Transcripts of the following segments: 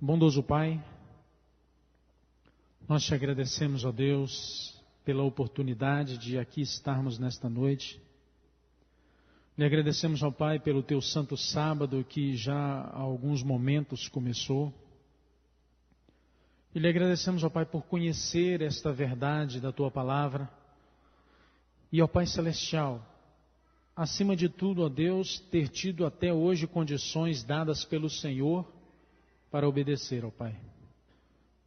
Bondoso Pai, nós te agradecemos, ó Deus, pela oportunidade de aqui estarmos nesta noite. Lhe agradecemos, ó Pai, pelo teu santo sábado que já há alguns momentos começou. E lhe agradecemos, ó Pai, por conhecer esta verdade da tua palavra. E, ó Pai Celestial, acima de tudo, ó Deus, ter tido até hoje condições dadas pelo Senhor para obedecer, ó Pai.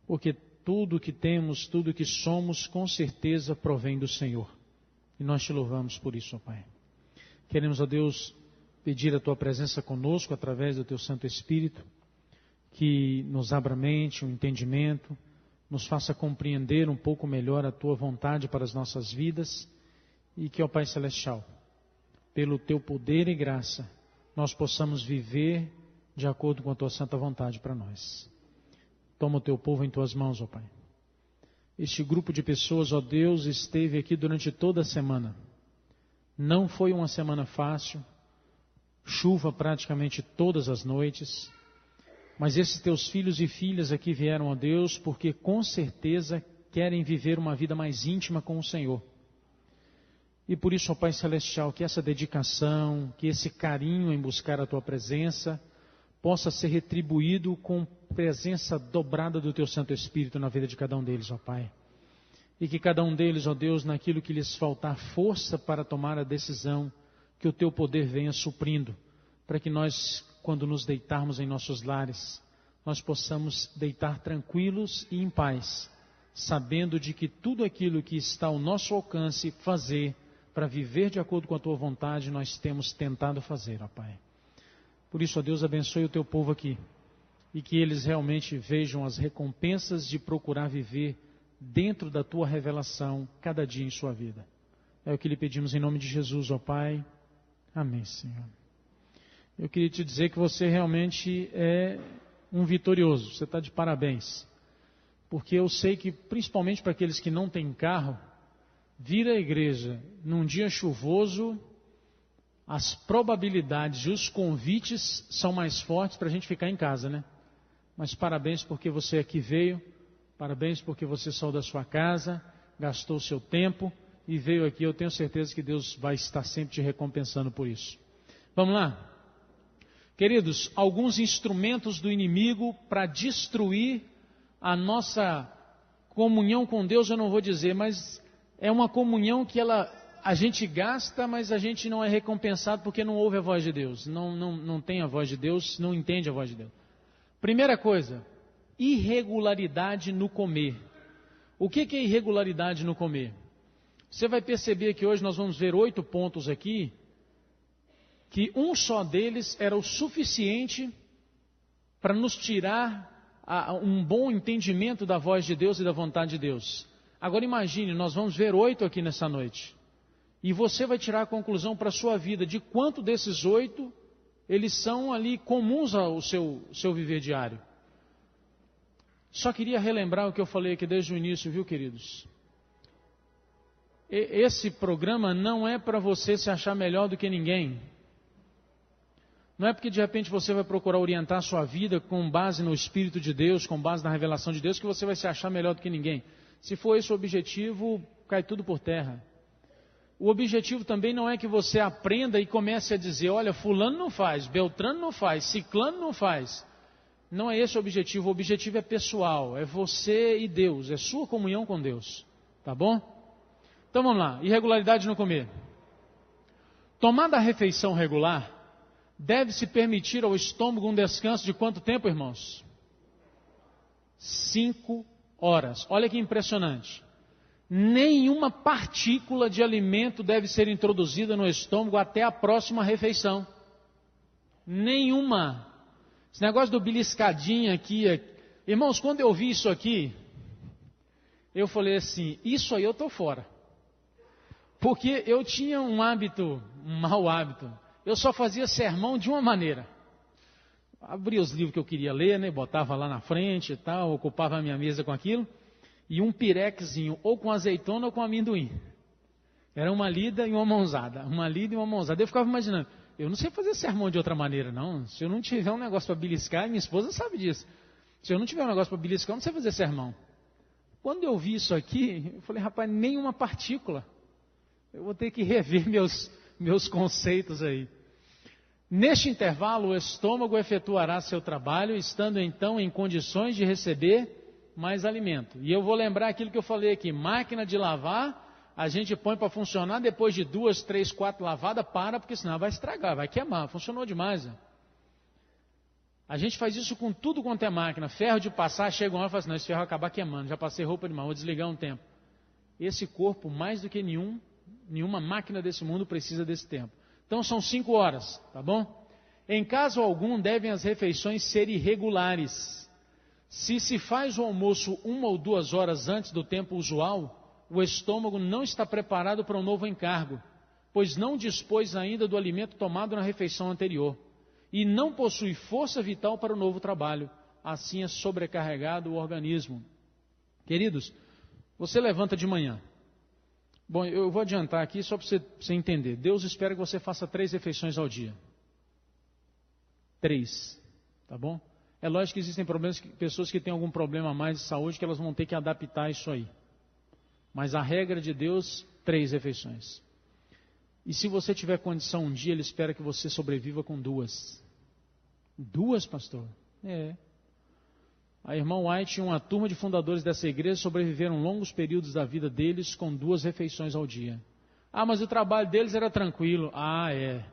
Porque tudo que temos, tudo que somos, com certeza provém do Senhor. E nós te louvamos por isso, ó Pai. Queremos, ó Deus, pedir a tua presença conosco através do teu Santo Espírito, que nos abra a mente, o entendimento, nos faça compreender um pouco melhor a tua vontade para as nossas vidas e que, ó Pai Celestial, pelo teu poder e graça, nós possamos viver de acordo com a tua santa vontade para nós. Toma o teu povo em tuas mãos, ó Pai. Este grupo de pessoas, ó Deus, esteve aqui durante toda a semana. Não foi uma semana fácil, chuva praticamente todas as noites, mas esses teus filhos e filhas aqui vieram, ó Deus, porque com certeza querem viver uma vida mais íntima com o Senhor. E por isso, ó Pai Celestial, que essa dedicação, que esse carinho em buscar a tua presença, possa ser retribuído com presença dobrada do teu Santo Espírito na vida de cada um deles, ó Pai. E que cada um deles, ó Deus, naquilo que lhes faltar força para tomar a decisão, que o teu poder venha suprindo, para que nós, quando nos deitarmos em nossos lares, nós possamos deitar tranquilos e em paz, sabendo de que tudo aquilo que está ao nosso alcance fazer, para viver de acordo com a tua vontade, nós temos tentado fazer, ó Pai. Por isso, ó Deus, abençoe o teu povo aqui, e que eles realmente vejam as recompensas de procurar viver dentro da tua revelação, cada dia em sua vida. É o que lhe pedimos em nome de Jesus, ó Pai. Amém, Senhor. Eu queria te dizer que você realmente é um vitorioso, você está de parabéns. Porque eu sei que, principalmente para aqueles que não têm carro, vir à igreja num dia chuvoso, as probabilidades e os convites são mais fortes para a gente ficar em casa, né? Mas parabéns porque você aqui veio, parabéns porque você saiu da sua casa, gastou o seu tempo e veio aqui. Eu tenho certeza que Deus vai estar sempre te recompensando por isso. Vamos lá? Queridos, alguns instrumentos do inimigo para destruir a nossa comunhão com Deus, eu não vou dizer, mas é uma comunhão que a gente gasta, mas a gente não é recompensado porque não ouve a voz de Deus, não tem a voz de Deus, não entende a voz de Deus. Primeira coisa, irregularidade no comer. O que é irregularidade no comer? Você vai perceber que hoje nós vamos ver 8 pontos aqui, que um só deles era o suficiente para nos tirar um bom entendimento da voz de Deus e da vontade de Deus. Agora imagine, nós vamos ver 8 aqui nessa noite. E você vai tirar a conclusão para a sua vida de quanto desses 8 eles são ali comuns ao seu viver diário. Só queria relembrar o que eu falei aqui desde o início, viu, queridos? Esse programa não é para você se achar melhor do que ninguém. Não é porque de repente você vai procurar orientar a sua vida com base no Espírito de Deus, com base na revelação de Deus, que você vai se achar melhor do que ninguém. Se for esse o objetivo, cai tudo por terra. O objetivo também não é que você aprenda e comece a dizer, olha, fulano não faz, beltrano não faz, ciclano não faz. Não é esse o objetivo é pessoal, é você e Deus, é sua comunhão com Deus. Tá bom? Então vamos lá, irregularidade no comer. Tomada a refeição regular, deve-se permitir ao estômago um descanso de quanto tempo, irmãos? 5 horas. Olha que impressionante. Nenhuma partícula de alimento deve ser introduzida no estômago até a próxima refeição. Nenhuma. Esse negócio do beliscadinho aqui. Irmãos, quando eu vi isso aqui, eu falei assim, isso aí eu estou fora. Porque eu tinha um mau hábito. Eu só fazia sermão de uma maneira. Abria os livros que eu queria ler, né? Botava lá na frente e tal, ocupava a minha mesa com aquilo. E um pirexzinho, ou com azeitona ou com amendoim. Era uma lida e uma mãozada. Uma lida e uma mãozada. Eu ficava imaginando, eu não sei fazer sermão de outra maneira, não. Se eu não tiver um negócio para beliscar, minha esposa sabe disso. Se eu não tiver um negócio para beliscar, eu não sei fazer sermão. Quando eu vi isso aqui, eu falei, rapaz, nenhuma partícula. Eu vou ter que rever meus conceitos aí. Neste intervalo, o estômago efetuará seu trabalho, estando então em condições de receber mais alimento. E eu vou lembrar aquilo que eu falei aqui, máquina de lavar, a gente põe para funcionar, depois de 2, 3, 4 lavadas, para, porque senão vai estragar, vai queimar, funcionou demais. Né? A gente faz isso com tudo quanto é máquina, ferro de passar, chega uma hora e fala assim, não, esse ferro vai acabar queimando, já passei roupa demais, vou desligar um tempo. Esse corpo, mais do que nenhuma máquina desse mundo precisa desse tempo. Então são 5 horas, tá bom? Em caso algum, devem as refeições ser irregulares. Se se faz o almoço 1 ou 2 horas antes do tempo usual, o estômago não está preparado para um novo encargo, pois não dispôs ainda do alimento tomado na refeição anterior, e não possui força vital para o novo trabalho. Assim é sobrecarregado o organismo. Queridos, você levanta de manhã. Bom, eu vou adiantar aqui só para você entender. Deus espera que você faça 3 refeições ao dia. 3, tá bom? É lógico que existem pessoas que têm algum problema a mais de saúde que elas vão ter que adaptar isso aí. Mas a regra de Deus, 3 refeições. E se você tiver condição um dia, Ele espera que você sobreviva com 2. 2, pastor? É. A irmã White e uma turma de fundadores dessa igreja sobreviveram longos períodos da vida deles com 2 refeições ao dia. Ah, mas o trabalho deles era tranquilo. Ah, é.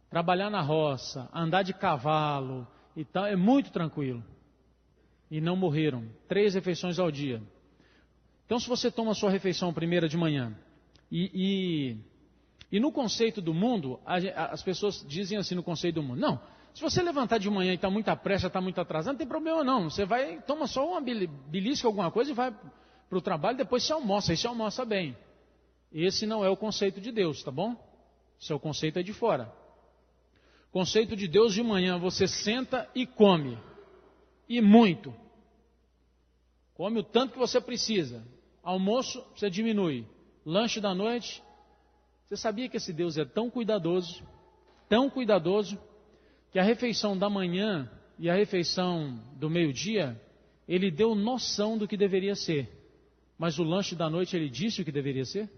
Trabalhar na roça, andar de cavalo e tal, é muito tranquilo. E não morreram. 3 refeições ao dia. Então, se você toma a sua refeição primeira de manhã, e no conceito do mundo, as pessoas dizem assim no conceito do mundo, não, se você levantar de manhã e está muito à pressa, está muito atrasado, não tem problema não, você vai, toma só uma belisca, alguma coisa e vai para o trabalho, depois se almoça, e se almoça bem. Esse não é o conceito de Deus, tá bom? Esse é o conceito aí de fora. Conceito de Deus, de manhã você senta e come, e muito. Come o tanto que você precisa. Almoço, você diminui. Lanche da noite. Você sabia que esse Deus é tão cuidadoso, que a refeição da manhã e a refeição do meio-dia, Ele deu noção do que deveria ser. Mas o lanche da noite, Ele disse o que deveria ser?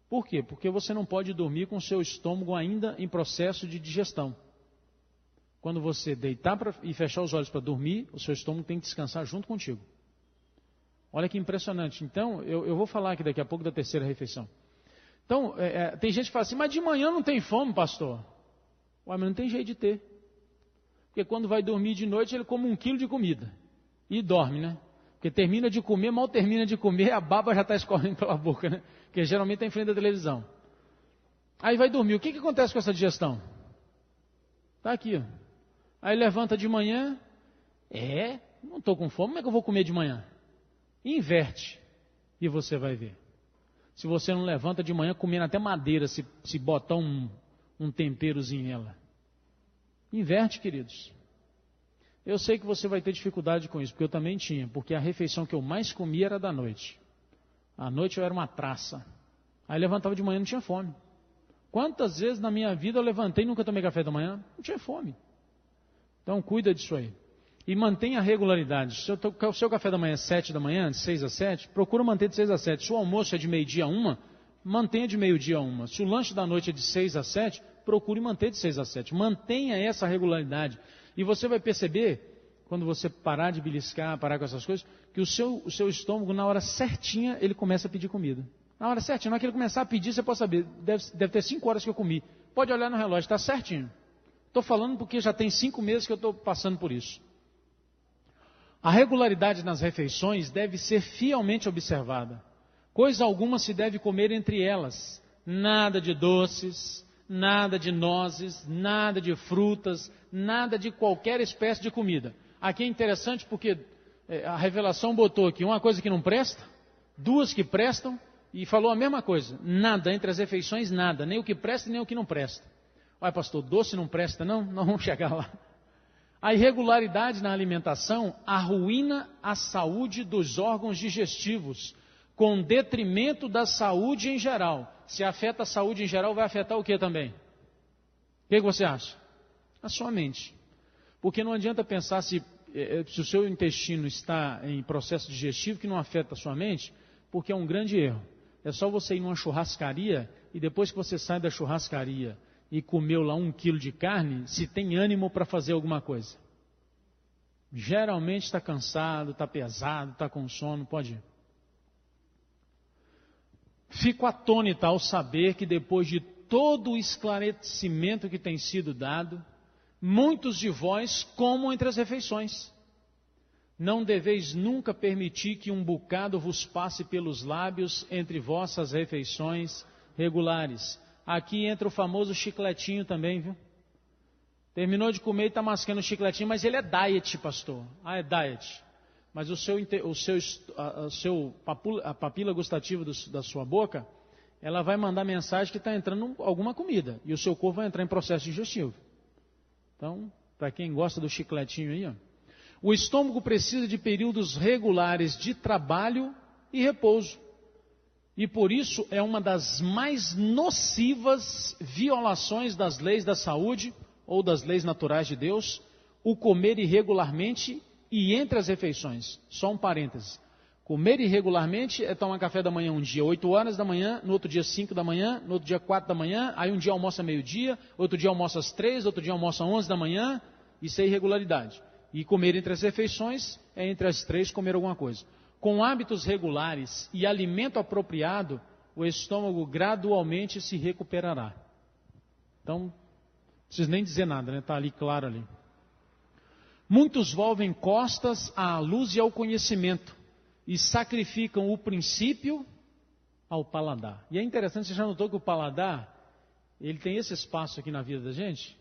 Por quê? Porque você não pode dormir com o seu estômago ainda em processo de digestão. Quando você deitar e fechar os olhos para dormir, o seu estômago tem que descansar junto contigo. Olha que impressionante. Então, eu vou falar aqui daqui a pouco da 3ª refeição. Então, tem gente que fala assim, mas de manhã não tem fome, pastor. Ué, mas não tem jeito de ter. Porque quando vai dormir de noite, ele come 1 quilo de comida. E dorme, né? Porque termina de comer, mal termina de comer, a baba já está escorrendo pela boca, né? Porque geralmente está em frente da televisão. Aí vai dormir. O que acontece com essa digestão? Está aqui, ó. Aí levanta de manhã. Não estou com fome, como é que eu vou comer de manhã? Inverte. E você vai ver. Se você não levanta de manhã comendo até madeira, se botar um temperozinho nela. Inverte, queridos. Eu sei que você vai ter dificuldade com isso, porque eu também tinha. Porque a refeição que eu mais comia era da noite. À noite eu era uma traça. Aí levantava de manhã e não tinha fome. Quantas vezes na minha vida eu levantei e nunca tomei café da manhã? Não tinha fome. Então cuida disso aí. E mantenha a regularidade. Se o seu café da manhã é 7 da manhã, de 6 a 7, procura manter de 6 a 7. Se o almoço é de meio-dia a 1, mantenha de meio-dia a 1. Se o lanche da noite é de 6 a 7, procure manter de 6 a 7. Mantenha essa regularidade. E você vai perceber, quando você parar de beliscar, parar com essas coisas, que o seu estômago, na hora certinha, ele começa a pedir comida. Na hora certinha, na hora que ele começar a pedir, você pode saber, deve ter 5 horas que eu comi. Pode olhar no relógio, está certinho. Estou falando porque já tem 5 meses que eu estou passando por isso. A regularidade nas refeições deve ser fielmente observada. Coisa alguma se deve comer entre elas. Nada de doces, nada de nozes, nada de frutas, nada de qualquer espécie de comida. Aqui é interessante porque a revelação botou aqui uma coisa que não presta, 2 que prestam, e falou a mesma coisa. Nada entre as refeições, nada. Nem o que presta, nem o que não presta. Olha, pastor, doce não presta não? Não vamos chegar lá. A irregularidade na alimentação arruína a saúde dos órgãos digestivos, com detrimento da saúde em geral. Se afeta a saúde em geral, vai afetar o que também? O que você acha? A sua mente. Porque não adianta pensar se se o seu intestino está em processo digestivo que não afeta a sua mente, porque é um grande erro. É só você ir numa churrascaria e depois que você sai da churrascaria e comeu lá 1 quilo de carne, se tem ânimo para fazer alguma coisa. Geralmente está cansado, está pesado, está com sono, pode ir. Fico atônita ao saber que depois de todo o esclarecimento que tem sido dado, muitos de vós comam entre as refeições. Não deveis nunca permitir que um bocado vos passe pelos lábios entre vossas refeições regulares. Aqui entra o famoso chicletinho também, viu? Terminou de comer e está mascando o chicletinho, mas ele é diet, pastor. Ah, é diet. Mas a papila gustativa da sua boca, ela vai mandar mensagem que está entrando alguma comida. E o seu corpo vai entrar em processo digestivo. Então, para quem gosta do chicletinho aí, ó, o estômago precisa de períodos regulares de trabalho e repouso. E por isso é uma das mais nocivas violações das leis da saúde ou das leis naturais de Deus, o comer irregularmente e entre as refeições. Só um parêntese. Comer irregularmente é tomar café da manhã um dia 8 horas da manhã, no outro dia 5 da manhã, no outro dia 4 da manhã, aí um dia almoça meio-dia, outro dia almoça às 3, outro dia almoça às 11 da manhã, isso é irregularidade. E comer entre as refeições é entre as 3 comer alguma coisa. Com hábitos regulares e alimento apropriado, o estômago gradualmente se recuperará. Então, não preciso nem dizer nada, né? Está ali claro ali. Muitos volvem costas à luz e ao conhecimento e sacrificam o princípio ao paladar. E é interessante, você já notou que o paladar, ele tem esse espaço aqui na vida da gente?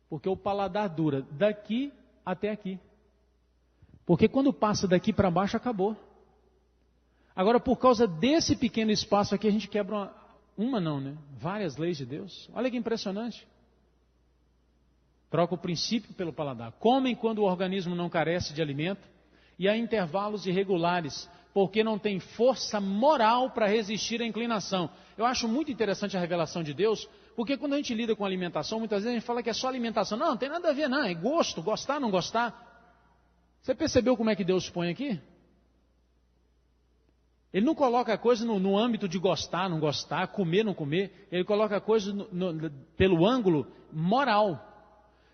Porque o paladar dura daqui até aqui. Porque quando passa daqui para baixo, acabou. Agora, por causa desse pequeno espaço aqui, a gente quebra várias leis de Deus. Olha que impressionante. Troca o princípio pelo paladar. Comem quando o organismo não carece de alimento e a intervalos irregulares, porque não tem força moral para resistir à inclinação. Eu acho muito interessante a revelação de Deus, porque quando a gente lida com alimentação, muitas vezes a gente fala que é só alimentação. Não tem nada a ver, não. É gosto, gostar, não gostar. Você percebeu como é que Deus põe aqui? Ele não coloca a coisa no âmbito de gostar, não gostar, comer, não comer. Ele coloca a coisa pelo ângulo moral.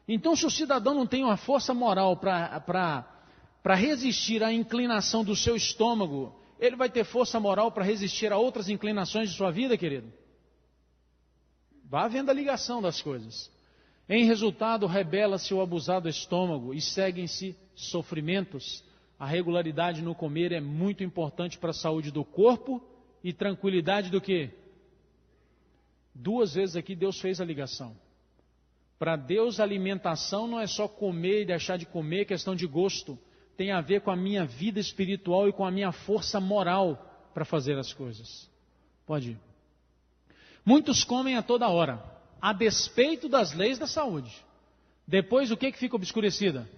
Então, se o cidadão não tem uma força moral para resistir à inclinação do seu estômago, ele vai ter força moral para resistir a outras inclinações de sua vida, querido? Vá havendo a ligação das coisas. Em resultado, rebela-se o abusado estômago e seguem-se sofrimentos. A regularidade no comer é muito importante para a saúde do corpo e tranquilidade do quê? 2 vezes aqui Deus fez a ligação. Para Deus, a alimentação não é só comer e deixar de comer, questão de gosto. Tem a ver com a minha vida espiritual e com a minha força moral para fazer as coisas. Pode ir. Muitos comem a toda hora, a despeito das leis da saúde. Depois, o que fica obscurecida?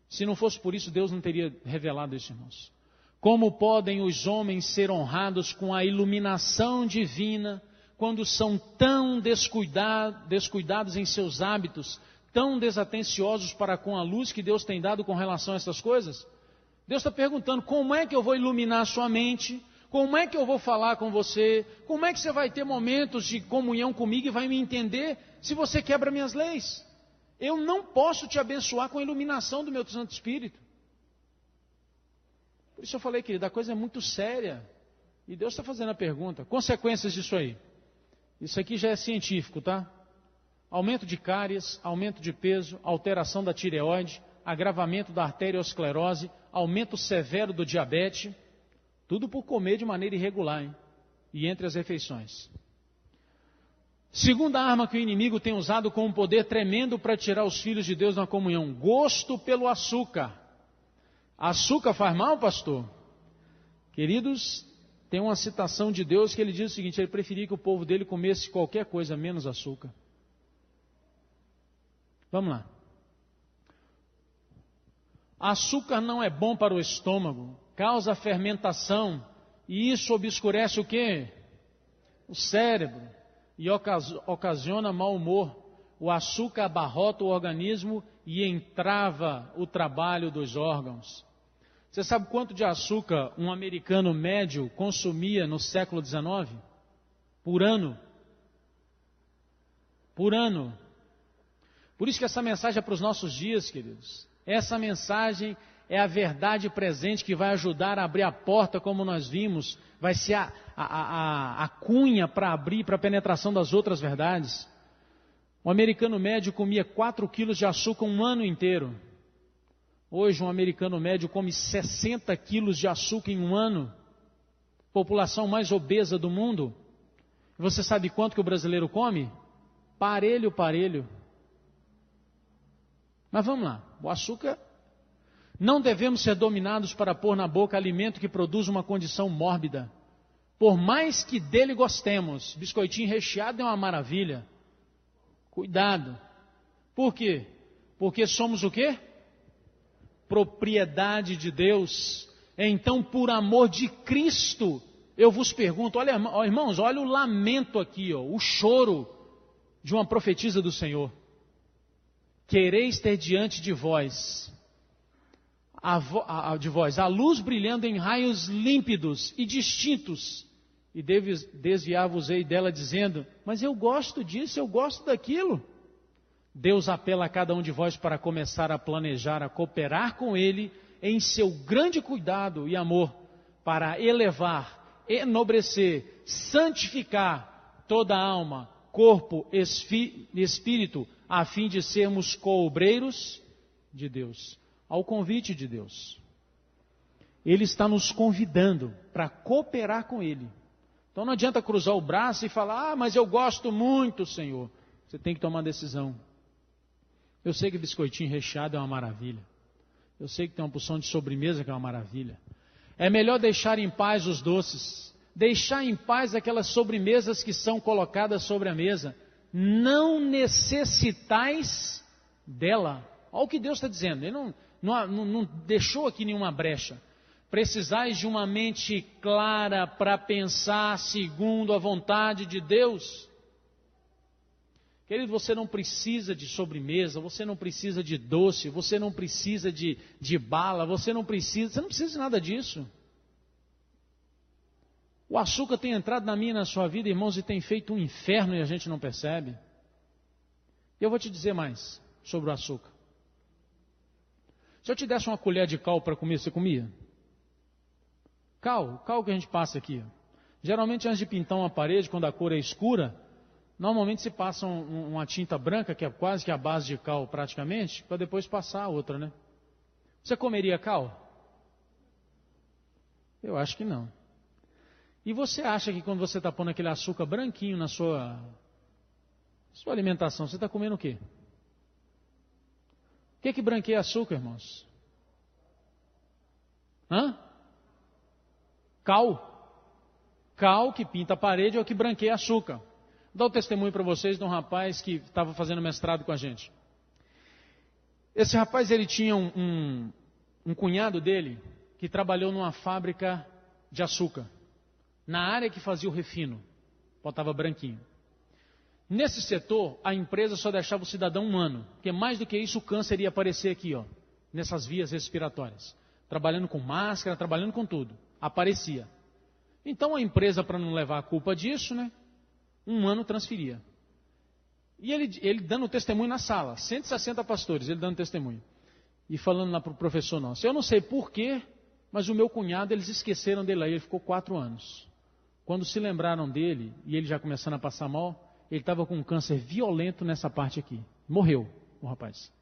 Se não fosse por isso, Deus não teria revelado isso, irmãos. Como podem os homens ser honrados com a iluminação divina, quando são tão descuidados em seus hábitos, tão desatenciosos para com a luz que Deus tem dado com relação a essas coisas? Deus está perguntando, como é que eu vou iluminar a sua mente? Como é que eu vou falar com você? Como é que você vai ter momentos de comunhão comigo e vai me entender se você quebra minhas leis? Eu não posso te abençoar com a iluminação do meu Santo Espírito. Por isso eu falei, querido, a coisa é muito séria. E Deus está fazendo a pergunta. Consequências disso aí. Isso aqui já é científico, tá? Aumento de cáries, aumento de peso, alteração da tireoide, agravamento da arteriosclerose, aumento severo do diabetes, tudo por comer de maneira irregular, hein? E entre as refeições. Segunda arma que o inimigo tem usado com um poder tremendo para tirar os filhos de Deus na comunhão, gosto pelo açúcar. Açúcar faz mal, pastor? Queridos, tem uma citação de Deus que ele diz o seguinte, ele preferia que o povo dele comesse qualquer coisa menos açúcar. Vamos lá. Açúcar não é bom para o estômago, causa fermentação, e isso obscurece o quê? O cérebro, e ocasiona mau humor. o açúcar abarrota o organismo e entrava o trabalho dos órgãos. Você sabe quanto de açúcar um americano médio consumia no século XIX? Por ano. Por ano. Por isso que essa mensagem é para os nossos dias, queridos. Essa mensagem é a verdade presente que vai ajudar a abrir a porta, como nós vimos, vai ser a cunha para abrir para a penetração das outras verdades. Um americano médio comia 4 quilos de açúcar um ano inteiro. Hoje um americano médio come 60 quilos de açúcar em um ano. População mais obesa do mundo. Você sabe quanto que o brasileiro come? Parelho. Mas vamos lá, o açúcar, não devemos ser dominados para pôr na boca alimento que produz uma condição mórbida. Por mais que dele gostemos, biscoitinho recheado é uma maravilha. Cuidado. Por quê? Porque somos o quê? Propriedade de Deus. Então, por amor de Cristo, eu vos pergunto, olha, irmãos, olha o lamento aqui, o choro de uma profetisa do Senhor. Quereis ter diante de vós a luz brilhando em raios límpidos e distintos, e desviar-vos-ei dela dizendo, mas eu gosto disso, eu gosto daquilo. Deus apela a cada um de vós para começar a planejar, a cooperar com Ele em seu grande cuidado e amor, para elevar, enobrecer, santificar toda a alma, corpo, espírito, a fim de sermos coobreiros de Deus. Ao convite de Deus. Ele está nos convidando para cooperar com Ele. Então não adianta cruzar o braço e falar, mas eu gosto muito, Senhor. Você tem que tomar uma decisão. Eu sei que biscoitinho recheado é uma maravilha. Eu sei que tem uma porção de sobremesa que é uma maravilha. É melhor deixar em paz os doces. Deixar em paz aquelas sobremesas que são colocadas sobre a mesa. Não necessitais dela. Olha o que Deus está dizendo. Ele não deixou aqui nenhuma brecha. Precisais de uma mente clara para pensar segundo a vontade de Deus. Querido, você não precisa de sobremesa, você não precisa de doce, você não precisa de bala, você não precisa de nada disso. O açúcar tem entrado na minha e na sua vida, irmãos, e tem feito um inferno e a gente não percebe. Eu vou te dizer mais sobre o açúcar. Se eu te desse uma colher de cal para comer, você comia? Cal que a gente passa aqui. Geralmente antes de pintar uma parede, quando a cor é escura, normalmente se passa uma tinta branca, que é quase que a base de cal praticamente, para depois passar a outra, né? Você comeria cal? Eu acho que não. E você acha que quando você está pondo aquele açúcar branquinho na sua alimentação, você está comendo o quê? O que branqueia açúcar, irmãos? Cal que pinta a parede é o que branqueia açúcar. Vou dar um testemunho para vocês de um rapaz que estava fazendo mestrado com a gente. Esse rapaz, ele tinha um cunhado dele que trabalhou numa fábrica de açúcar. Na área que fazia o refino, botava branquinho. Nesse setor, a empresa só deixava o cidadão um ano, porque mais do que isso o câncer ia aparecer aqui, nessas vias respiratórias. Trabalhando com máscara, trabalhando com tudo. Aparecia. Então a empresa, para não levar a culpa disso, um ano transferia. E ele dando testemunho na sala, 160 pastores, ele dando testemunho. E falando lá para o professor nosso, eu não sei porquê, mas o meu cunhado, eles esqueceram dele aí, ele ficou 4 anos. Quando se lembraram dele, e ele já começando a passar mal, ele estava com um câncer violento nessa parte aqui. Morreu, o rapaz.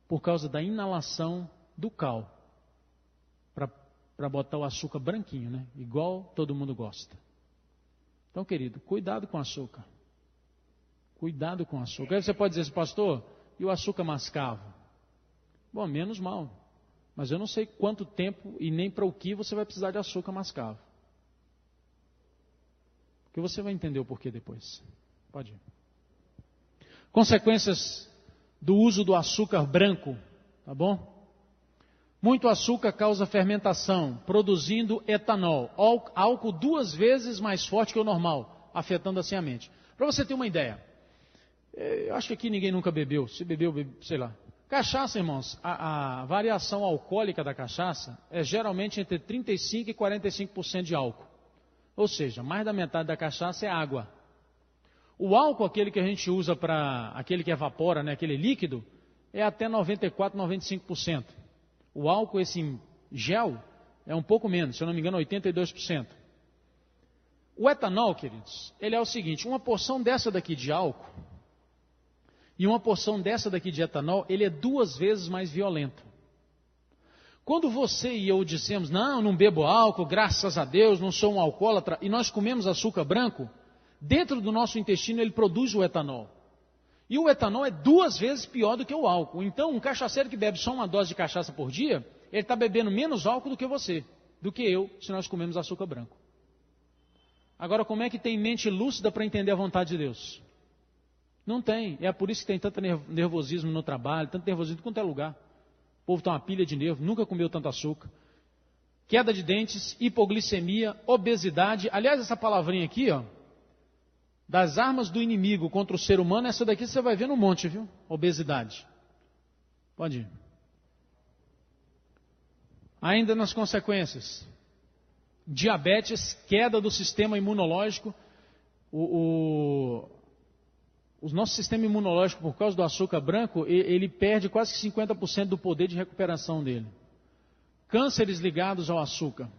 Por causa da inalação do cal. Para botar o açúcar branquinho, igual todo mundo gosta. Então, querido, cuidado com o açúcar. Cuidado com o açúcar. Aí você pode dizer assim, pastor, e o açúcar mascavo? Bom, menos mal. Mas eu não sei quanto tempo e nem para o que você vai precisar de açúcar mascavo. Porque você vai entender o porquê depois. Pode ir. Consequências do uso do açúcar branco, tá bom? Muito açúcar causa fermentação, produzindo etanol, álcool 2 vezes mais forte que o normal, afetando assim a mente. Para você ter uma ideia, Eu acho que aqui ninguém nunca bebeu. Se bebeu, sei lá. Cachaça, irmãos, a variação alcoólica da cachaça é geralmente entre 35% e 45% de álcool. Ou seja, mais da metade da cachaça é água. O álcool, aquele que a gente usa para, aquele que evapora, né, aquele líquido, é até 94%, 95%. O álcool, esse em gel, é um pouco menos, se eu não me engano, 82%. O etanol, queridos, ele é o seguinte, uma porção dessa daqui de álcool e uma porção dessa daqui de etanol, ele é 2 vezes mais violento. Quando você e eu dissemos, não bebo álcool, graças a Deus, não sou um alcoólatra, e nós comemos açúcar branco, dentro do nosso intestino ele produz o etanol. E o etanol é 2 vezes pior do que o álcool. Então, um cachaceiro que bebe só uma dose de cachaça por dia, ele está bebendo menos álcool do que você, do que eu, se nós comemos açúcar branco. Agora, como é que tem mente lúcida para entender a vontade de Deus? Não tem. É por isso que tem tanto nervosismo no trabalho, tanto nervosismo em quanto é lugar. O povo está uma pilha de nervo, nunca comeu tanto açúcar. Queda de dentes, hipoglicemia, obesidade. Aliás, essa palavrinha aqui, ó, das armas do inimigo contra o ser humano, essa daqui você vai ver no monte, viu? Obesidade. Pode ir. Ainda nas consequências. Diabetes, queda do sistema imunológico. O nosso sistema imunológico, por causa do açúcar branco, ele perde quase que 50% do poder de recuperação dele. Cânceres ligados ao açúcar.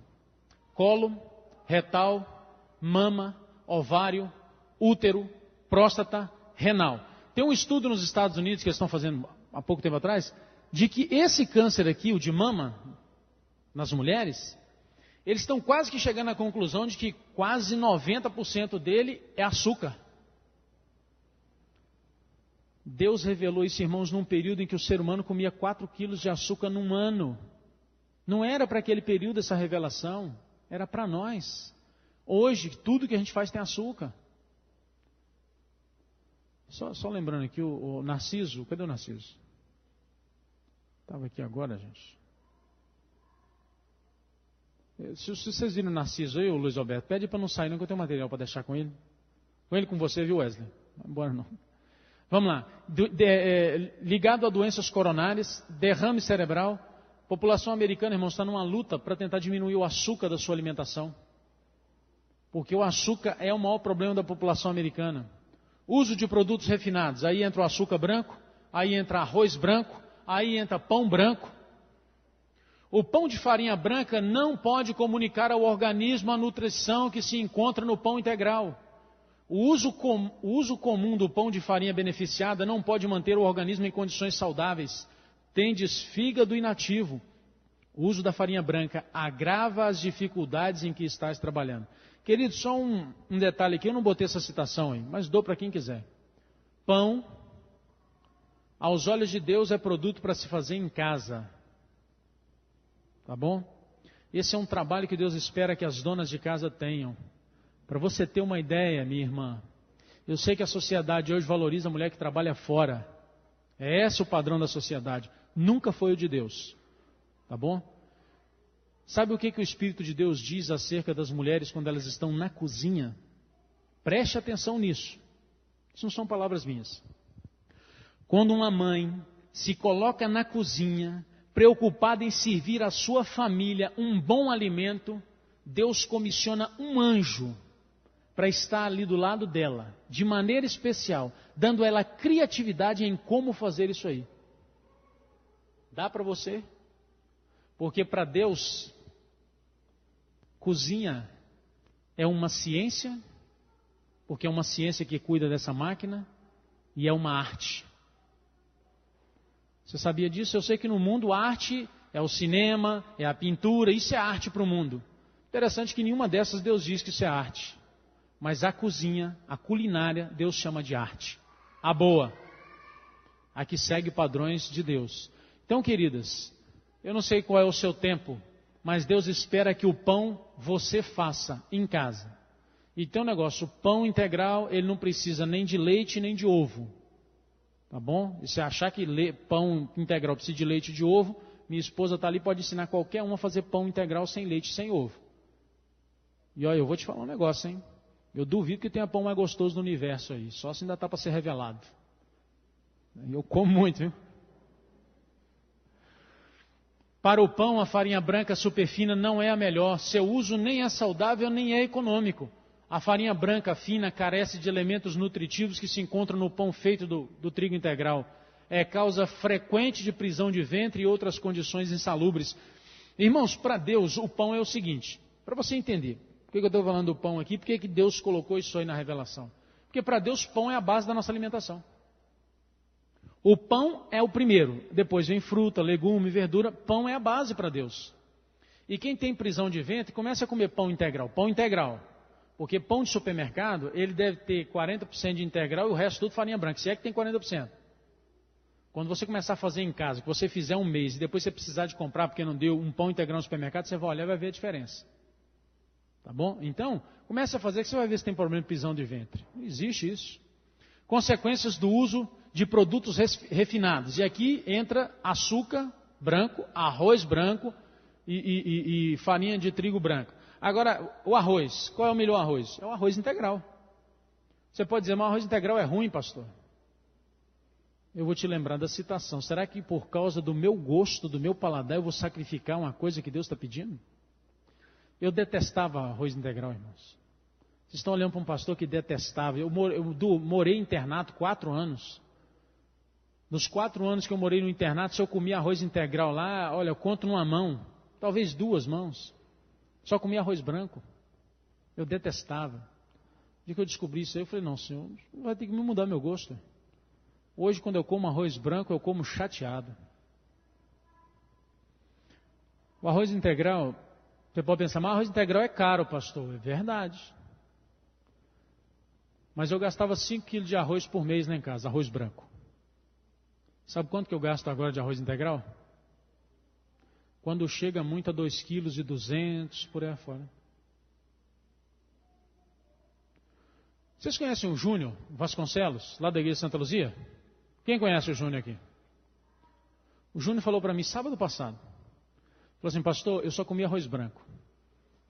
Colo, retal, mama, ovário, útero, próstata, renal. Tem um estudo nos Estados Unidos que eles estão fazendo há pouco tempo atrás, de que esse câncer aqui, o de mama, nas mulheres, eles estão quase que chegando à conclusão de que quase 90% dele é açúcar. Deus revelou isso, irmãos, num período em que o ser humano comia 4 quilos de açúcar num ano. Não era para aquele período essa revelação, era para nós. Hoje, tudo que a gente faz tem açúcar. Só lembrando aqui, o Narciso, cadê o Narciso? Estava aqui agora, gente. Se vocês viram o Narciso aí, o Luiz Alberto, pede para não sair, não, que eu tenho material para deixar com ele. Com ele, com você, viu, Wesley? Não vai embora não. Vamos lá. Ligado a doenças coronárias, derrame cerebral. População americana, irmãos, está numa luta para tentar diminuir o açúcar da sua alimentação. Porque o açúcar é o maior problema da população americana. Uso de produtos refinados. Aí entra o açúcar branco, aí entra arroz branco, aí entra pão branco. O pão de farinha branca não pode comunicar ao organismo a nutrição que se encontra no pão integral. O uso comum do pão de farinha beneficiada não pode manter o organismo em condições saudáveis. Tem desfígado inativo. O uso da farinha branca agrava as dificuldades em que estás trabalhando. Querido, só um detalhe aqui, eu não botei essa citação aí, mas dou para quem quiser. Pão, aos olhos de Deus, é produto para se fazer em casa. Tá bom? Esse é um trabalho que Deus espera que as donas de casa tenham. Para você ter uma ideia, minha irmã, eu sei que a sociedade hoje valoriza a mulher que trabalha fora. É esse o padrão da sociedade. Nunca foi o de Deus. Tá bom? Sabe o que o Espírito de Deus diz acerca das mulheres quando elas estão na cozinha? Preste atenção nisso. Isso não são palavras minhas. Quando uma mãe se coloca na cozinha, preocupada em servir à sua família um bom alimento, Deus comissiona um anjo para estar ali do lado dela, de maneira especial, dando a ela criatividade em como fazer isso aí. Dá para você? Porque para Deus, cozinha é uma ciência, porque é uma ciência que cuida dessa máquina, e é uma arte. Você sabia disso? Eu sei que no mundo a arte é o cinema, é a pintura, isso é arte para o mundo. Interessante que nenhuma dessas Deus diz que isso é arte. Mas a cozinha, a culinária, Deus chama de arte. A boa. A que segue padrões de Deus. Então, queridas, eu não sei qual é o seu tempo, mas Deus espera que o pão você faça em casa. E tem um negócio, o pão integral, ele não precisa nem de leite nem de ovo. Tá bom? E se achar que pão integral precisa de leite e de ovo, minha esposa está ali, pode ensinar qualquer um a fazer pão integral sem leite e sem ovo. E olha, eu vou te falar um negócio, hein? Eu duvido que tenha pão mais gostoso no universo aí, só se ainda está para ser revelado. Eu como muito, viu? Para o pão, a farinha branca superfina não é a melhor. Seu uso nem é saudável, nem é econômico. A farinha branca fina carece de elementos nutritivos que se encontram no pão feito do trigo integral. É causa frequente de prisão de ventre e outras condições insalubres. Irmãos, para Deus, o pão é o seguinte, para você entender, por que eu estou falando do pão aqui, por que Deus colocou isso aí na revelação? Porque para Deus, pão é a base da nossa alimentação. O pão é o primeiro, depois vem fruta, legume, verdura, pão é a base para Deus. E quem tem prisão de ventre, começa a comer pão integral, porque pão de supermercado, ele deve ter 40% de integral e o resto tudo farinha branca, se é que tem 40%. Quando você começar a fazer em casa, que você fizer um mês e depois você precisar de comprar porque não deu um pão integral no supermercado, você vai olhar e vai ver a diferença. Tá bom? Então, comece a fazer que você vai ver se tem problema de prisão de ventre. Não existe isso. Consequências do uso de produtos refinados. E aqui entra açúcar branco, arroz branco e farinha de trigo branco. Agora, o arroz. Qual é o melhor arroz? É o arroz integral. Você pode dizer, mas o arroz integral é ruim, pastor? Eu vou te lembrar da citação. Será que por causa do meu gosto, do meu paladar, eu vou sacrificar uma coisa que Deus está pedindo? Eu detestava arroz integral, irmãos. Vocês estão olhando para um pastor que detestava. Eu morei em internato 4 anos. Nos 4 anos que eu morei no internato, se eu comia arroz integral lá, olha, eu conto numa mão, talvez 2 mãos. Só comia arroz branco. Eu detestava. No dia que eu descobri isso aí, eu falei, não, Senhor, vai ter que me mudar meu gosto. Hoje, quando eu como arroz branco, eu como chateado. O arroz integral, você pode pensar, mas arroz integral é caro, pastor. É verdade. Mas eu gastava 5 quilos de arroz por mês lá em casa, arroz branco. Sabe quanto que eu gasto agora de arroz integral? Quando chega muito a 2,2 kg, por aí afora. Vocês conhecem o Júnior Vasconcelos, lá da igreja de Santa Luzia? Quem conhece o Júnior aqui? O Júnior falou para mim sábado passado. Falou assim, pastor, eu só comia arroz branco.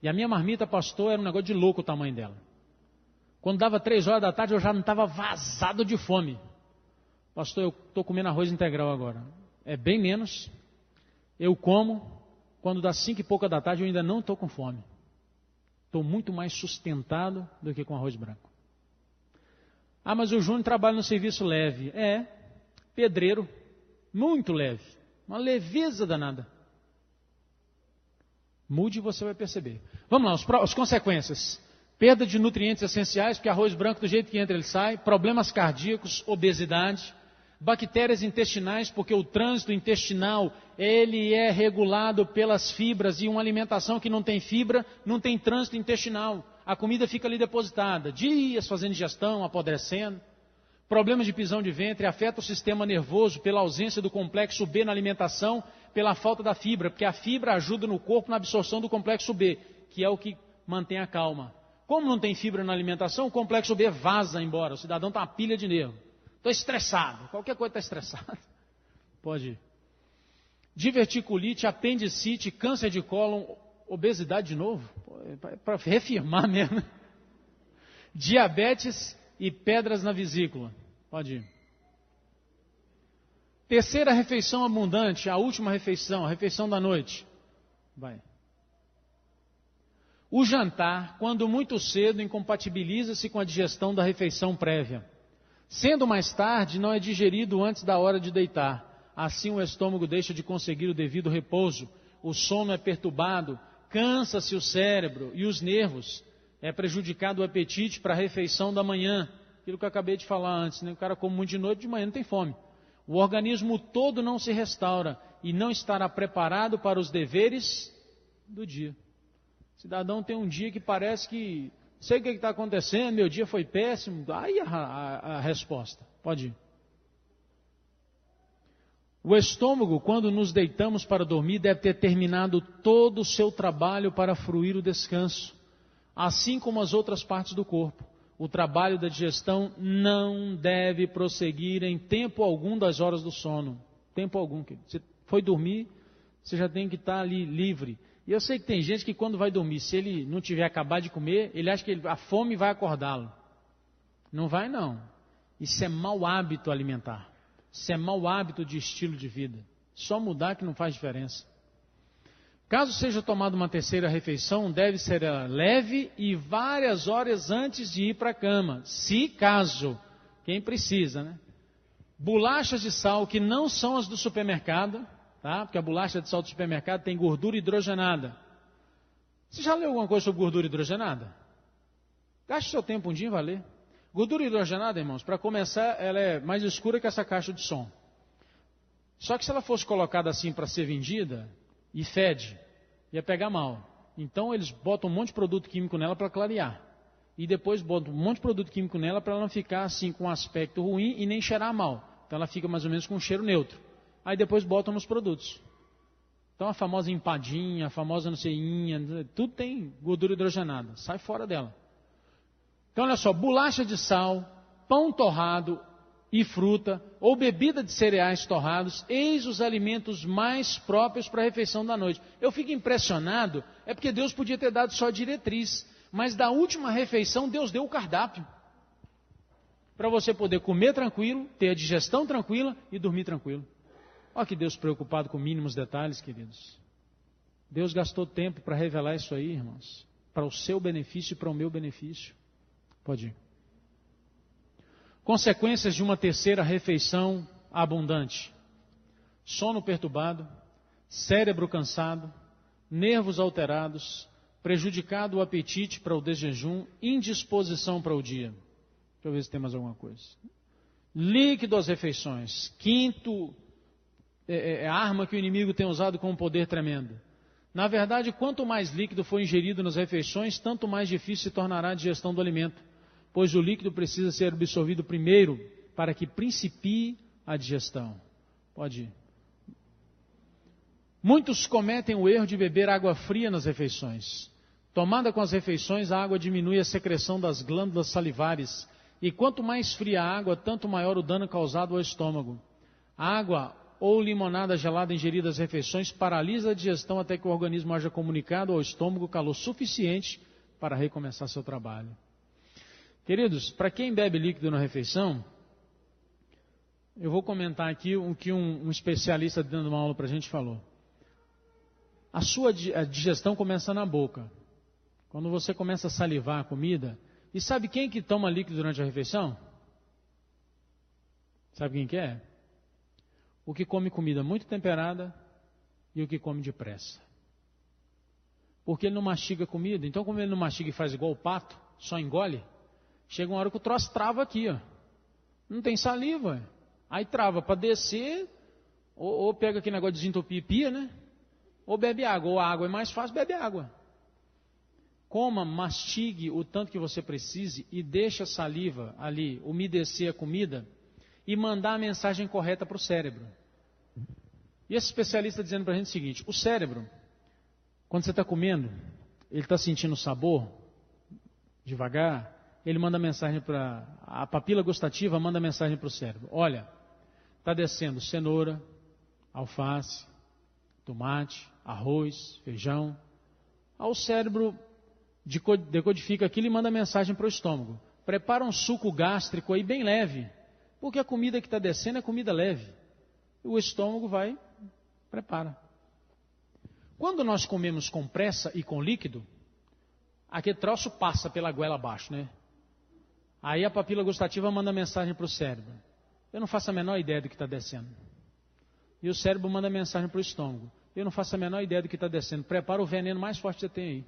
E a minha marmita, pastor, era um negócio de louco o tamanho dela. Quando dava 3 horas da tarde, eu já não estava vazado de fome. Pastor, eu estou comendo arroz integral agora. É bem menos. Eu como. Quando dá 5 e pouca da tarde, eu ainda não estou com fome. Estou muito mais sustentado do que com arroz branco. Ah, mas o Júnior trabalha no serviço leve. É, pedreiro, muito leve. Uma leveza danada. Mude e você vai perceber. Vamos lá, as consequências. Perda de nutrientes essenciais, porque arroz branco do jeito que entra ele sai. Problemas cardíacos, obesidade. Bactérias intestinais, porque o trânsito intestinal, ele é regulado pelas fibras, e uma alimentação que não tem fibra, não tem trânsito intestinal. A comida fica ali depositada, dias fazendo digestão, apodrecendo. Problemas de prisão de ventre, afeta o sistema nervoso pela ausência do complexo B na alimentação, pela falta da fibra, porque a fibra ajuda no corpo na absorção do complexo B, que é o que mantém a calma. Como não tem fibra na alimentação, o complexo B vaza embora, o cidadão está uma pilha de nervo. Estou estressado, qualquer coisa está estressado. Pode ir. Diverticulite, apendicite, câncer de cólon, obesidade de novo, para reafirmar mesmo. Diabetes e pedras na vesícula. Pode ir. Terceira refeição abundante, a última refeição, a refeição da noite. Vai. O jantar, quando muito cedo, incompatibiliza-se com a digestão da refeição prévia. Sendo mais tarde, não é digerido antes da hora de deitar. Assim o estômago deixa de conseguir o devido repouso, o sono é perturbado, cansa-se o cérebro e os nervos. É prejudicado o apetite para a refeição da manhã. Aquilo que eu acabei de falar antes, né? O cara come muito de noite, de manhã não tem fome. O organismo todo não se restaura e não estará preparado para os deveres do dia. O cidadão tem um dia que parece que... sei o que está acontecendo, meu dia foi péssimo. Aí a resposta. Pode ir. O estômago, quando nos deitamos para dormir, deve ter terminado todo o seu trabalho para fruir o descanso, assim como as outras partes do corpo. O trabalho da digestão não deve prosseguir em tempo algum das horas do sono. Tempo algum. Você foi dormir, você já tem que estar ali livre. E eu sei que tem gente que quando vai dormir, se ele não tiver acabado de comer, ele acha que a fome vai acordá-lo. Não vai não. Isso é mau hábito alimentar. Isso é mau hábito de estilo de vida. Só mudar que não faz diferença. Caso seja tomada uma terceira refeição, deve ser leve e várias horas antes de ir para a cama. Se caso, quem precisa, né? Bolachas de sal que não são as do supermercado, tá? Porque a bolacha de sal do supermercado tem gordura hidrogenada. Você já leu alguma coisa sobre gordura hidrogenada? Gaste seu tempo um dia e vai ler. Gordura hidrogenada, irmãos, para começar, ela é mais escura que essa caixa de som. Só que se ela fosse colocada assim para ser vendida, e fede, ia pegar mal. Então eles botam um monte de produto químico nela para clarear. E depois botam um monte de produto químico nela para ela não ficar assim com um aspecto ruim e nem cheirar mal. Então ela fica mais ou menos com um cheiro neutro. Aí depois botam nos produtos. Então a famosa empadinha, a famosa não seinha, tudo tem gordura hidrogenada. Sai fora dela. Então olha só, bolacha de sal, pão torrado e fruta, ou bebida de cereais torrados, eis os alimentos mais próprios para a refeição da noite. Eu fico impressionado, é porque Deus podia ter dado só a diretriz, mas da última refeição Deus deu o cardápio. Para você poder comer tranquilo, ter a digestão tranquila e dormir tranquilo. Olha que Deus preocupado com mínimos detalhes, queridos. Deus gastou tempo para revelar isso aí, irmãos, para o seu benefício e para o meu benefício. Pode ir. Consequências de uma terceira refeição abundante: sono perturbado, cérebro cansado, nervos alterados, prejudicado o apetite para o desjejum, indisposição para o dia. Deixa eu ver se tem mais alguma coisa. Líquido às refeições. Quinto, a arma que o inimigo tem usado com um poder tremendo. Na verdade, quanto mais líquido for ingerido nas refeições, tanto mais difícil se tornará a digestão do alimento, pois o líquido precisa ser absorvido primeiro para que principie a digestão. Pode ir. Muitos cometem o erro de beber água fria nas refeições. Tomada com as refeições, a água diminui a secreção das glândulas salivares, e quanto mais fria a água, tanto maior o dano causado ao estômago. Água ou limonada gelada ingerida às refeições paralisa a digestão até que o organismo haja comunicado ao estômago calor suficiente para recomeçar seu trabalho. Queridos, para quem bebe líquido na refeição, eu vou comentar aqui o que um especialista dando uma aula para a gente falou. A sua digestão começa na boca. Quando você começa a salivar a comida, e sabe quem que toma líquido durante a refeição? Sabe quem que é? O que come comida muito temperada e o que come depressa. Porque ele não mastiga comida. Então, como ele não mastiga e faz igual o pato, só engole, chega uma hora que o troço trava aqui, ó. Não tem saliva. Aí trava para descer, ou pega aquele negócio de desentupir pia, né? Ou bebe água. Ou a água é mais fácil, bebe água. Coma, mastigue o tanto que você precise e deixe a saliva ali umedecer a comida e mandar a mensagem correta para o cérebro. E esse especialista dizendo para a gente o seguinte: o cérebro, quando você está comendo, ele está sentindo o sabor, devagar, ele manda mensagem para a papila gustativa, manda mensagem para o cérebro: olha, está descendo cenoura, alface, tomate, arroz, feijão. Aí o cérebro decodifica aquilo e manda mensagem para o estômago: prepara um suco gástrico aí bem leve, porque a comida que está descendo é comida leve. E o estômago vai, prepara. Quando nós comemos com pressa e com líquido, aquele troço passa pela goela abaixo, né? Aí a papila gustativa manda mensagem para o cérebro: eu não faço a menor ideia do que está descendo. E o cérebro manda mensagem para o estômago: eu não faço a menor ideia do que está descendo. Prepara o veneno mais forte que você tem aí.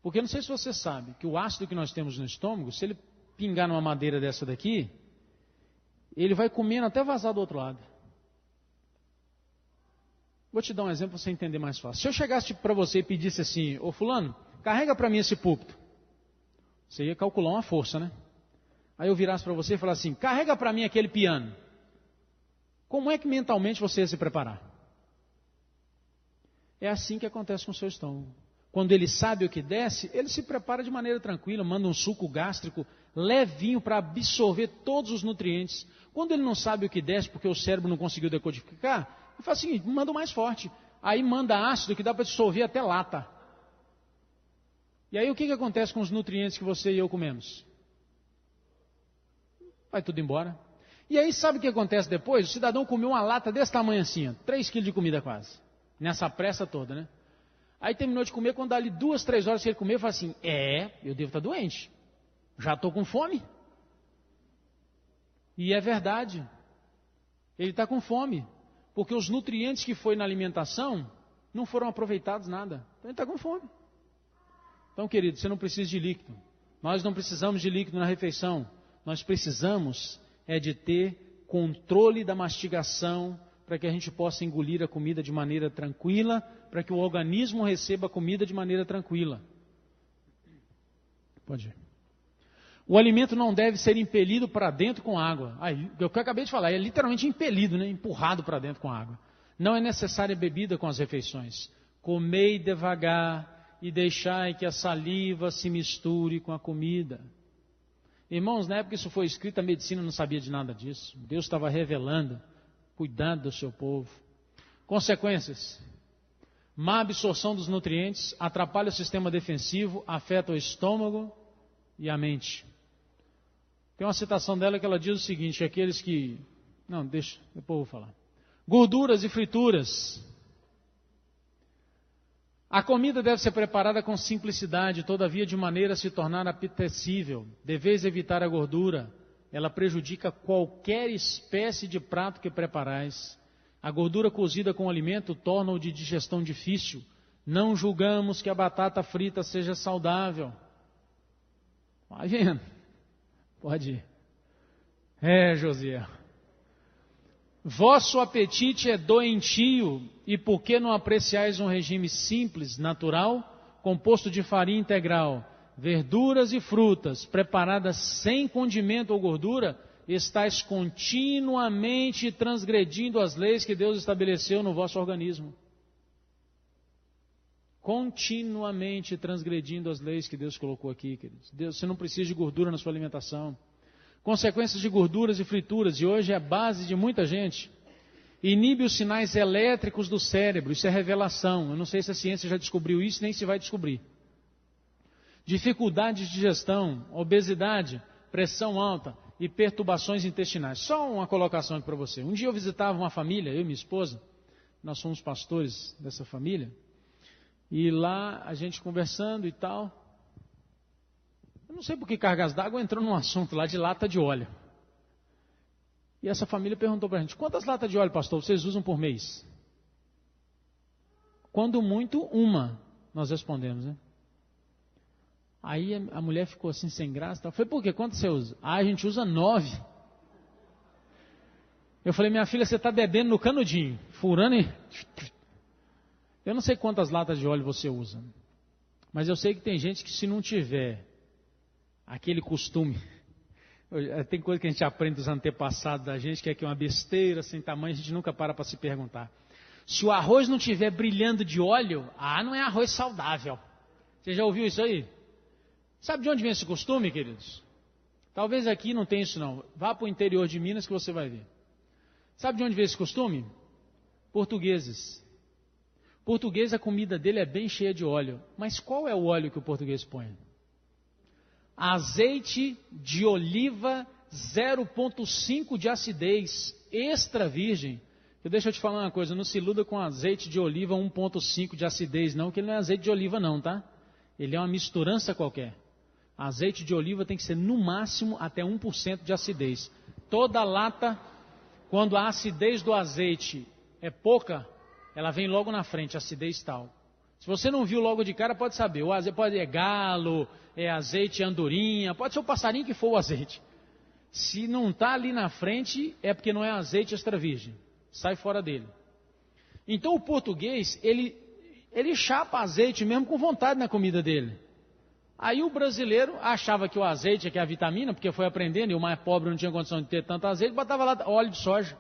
Porque não sei se você sabe que o ácido que nós temos no estômago, se ele pingar numa madeira dessa daqui, ele vai comendo até vazar do outro lado. Vou te dar um exemplo para você entender mais fácil. Se eu chegasse para você e pedisse assim: ô fulano, carrega para mim esse púlpito. Você ia calcular uma força, né? Aí eu virasse para você e falasse assim: carrega para mim aquele piano. Como é que mentalmente você ia se preparar? É assim que acontece com o seu estômago. Quando ele sabe o que desce, ele se prepara de maneira tranquila, manda um suco gástrico levinho para absorver todos os nutrientes. Quando ele não sabe o que desce, porque o cérebro não conseguiu decodificar, ele faz o seguinte: manda o mais forte. Aí manda ácido que dá para dissolver até lata. E aí o que acontece com os nutrientes que você e eu comemos? Vai tudo embora. E aí sabe o que acontece depois? O cidadão comeu uma lata desse tamanho assim, ó, 3 quilos de comida quase, nessa pressa toda, né? Aí terminou de comer, quando dá ali 2, 3 horas que ele comeu, fala assim, eu devo estar doente, já estou com fome. E é verdade, ele está com fome, porque os nutrientes que foi na alimentação não foram aproveitados nada, então ele está com fome. Então, querido, você não precisa de líquido, nós não precisamos de líquido na refeição, nós precisamos de ter controle da mastigação, para que a gente possa engolir a comida de maneira tranquila, para que o organismo receba a comida de maneira tranquila. Pode ir. O alimento não deve ser impelido para dentro com água. O que eu acabei de falar, é literalmente impelido, né? Empurrado para dentro com água. Não é necessária bebida com as refeições. Comei devagar e deixai que a saliva se misture com a comida. Irmãos, na época que isso foi escrito, a medicina não sabia de nada disso. Deus estava revelando, cuidando do seu povo. Consequências: má absorção dos nutrientes, atrapalha o sistema defensivo, afeta o estômago e a mente. Tem uma citação dela que ela diz o seguinte, aqueles que... Não, deixa, depois eu vou falar. Gorduras e frituras. A comida deve ser preparada com simplicidade, todavia de maneira a se tornar apetecível. Deveis evitar a gordura, ela prejudica qualquer espécie de prato que preparais. A gordura cozida com o alimento torna-o de digestão difícil. Não julgamos que a batata frita seja saudável. Vai vendo. Pode ir. José. Vosso apetite é doentio, e por que não apreciais um regime simples, natural, composto de farinha integral, verduras e frutas, preparadas sem condimento ou gordura, estáis continuamente transgredindo as leis que Deus estabeleceu no vosso organismo. Continuamente transgredindo as leis que Deus colocou aqui, queridos. Você não precisa de gordura na sua alimentação. Consequências de gorduras e frituras, e hoje é a base de muita gente, inibe os sinais elétricos do cérebro, isso é revelação, eu não sei se a ciência já descobriu isso, nem se vai descobrir. Dificuldade de digestão, obesidade, pressão alta e perturbações intestinais. Só uma colocação aqui para você. Um dia eu visitava uma família, eu e minha esposa, nós somos pastores dessa família, e lá a gente conversando e tal... Eu não sei por que cargas d'água entrou num assunto lá de lata de óleo. E essa família perguntou para a gente, quantas latas de óleo, pastor, vocês usam por mês? Quando muito, uma, nós respondemos, né? Aí a mulher ficou assim, sem graça. Foi por quê? Quanto você usa? A gente usa 9. Eu falei, minha filha, você está bebendo no canudinho, furando e... Eu não sei quantas latas de óleo você usa, mas eu sei que tem gente que se não tiver aquele costume, tem coisa que a gente aprende dos antepassados da gente, que é uma besteira sem tamanho, a gente nunca para se perguntar. Se o arroz não estiver brilhando de óleo, não é arroz saudável. Você já ouviu isso aí? Sabe de onde vem esse costume, queridos? Talvez aqui não tenha isso não. Vá para o interior de Minas que você vai ver. Sabe de onde vem esse costume? Portugueses. Português, a comida dele é bem cheia de óleo. Mas qual é o óleo que o português põe? Azeite de oliva 0,5 de acidez, extra virgem. Deixa eu te falar uma coisa, não se iluda com azeite de oliva 1,5 de acidez não, que ele não é azeite de oliva não, tá? Ele é uma misturança qualquer. Azeite de oliva tem que ser no máximo até 1% de acidez. Toda lata, quando a acidez do azeite é pouca, ela vem logo na frente, acidez tal. Se você não viu logo de cara, pode saber. O azeite pode ser galo, é azeite andorinha, pode ser o passarinho que for o azeite. Se não está ali na frente, é porque não é azeite extra virgem. Sai fora dele. Então o português, ele chapa azeite mesmo com vontade na comida dele. Aí o brasileiro achava que o azeite é que é a vitamina, porque foi aprendendo, e o mais pobre não tinha condição de ter tanto azeite, botava lá óleo de soja.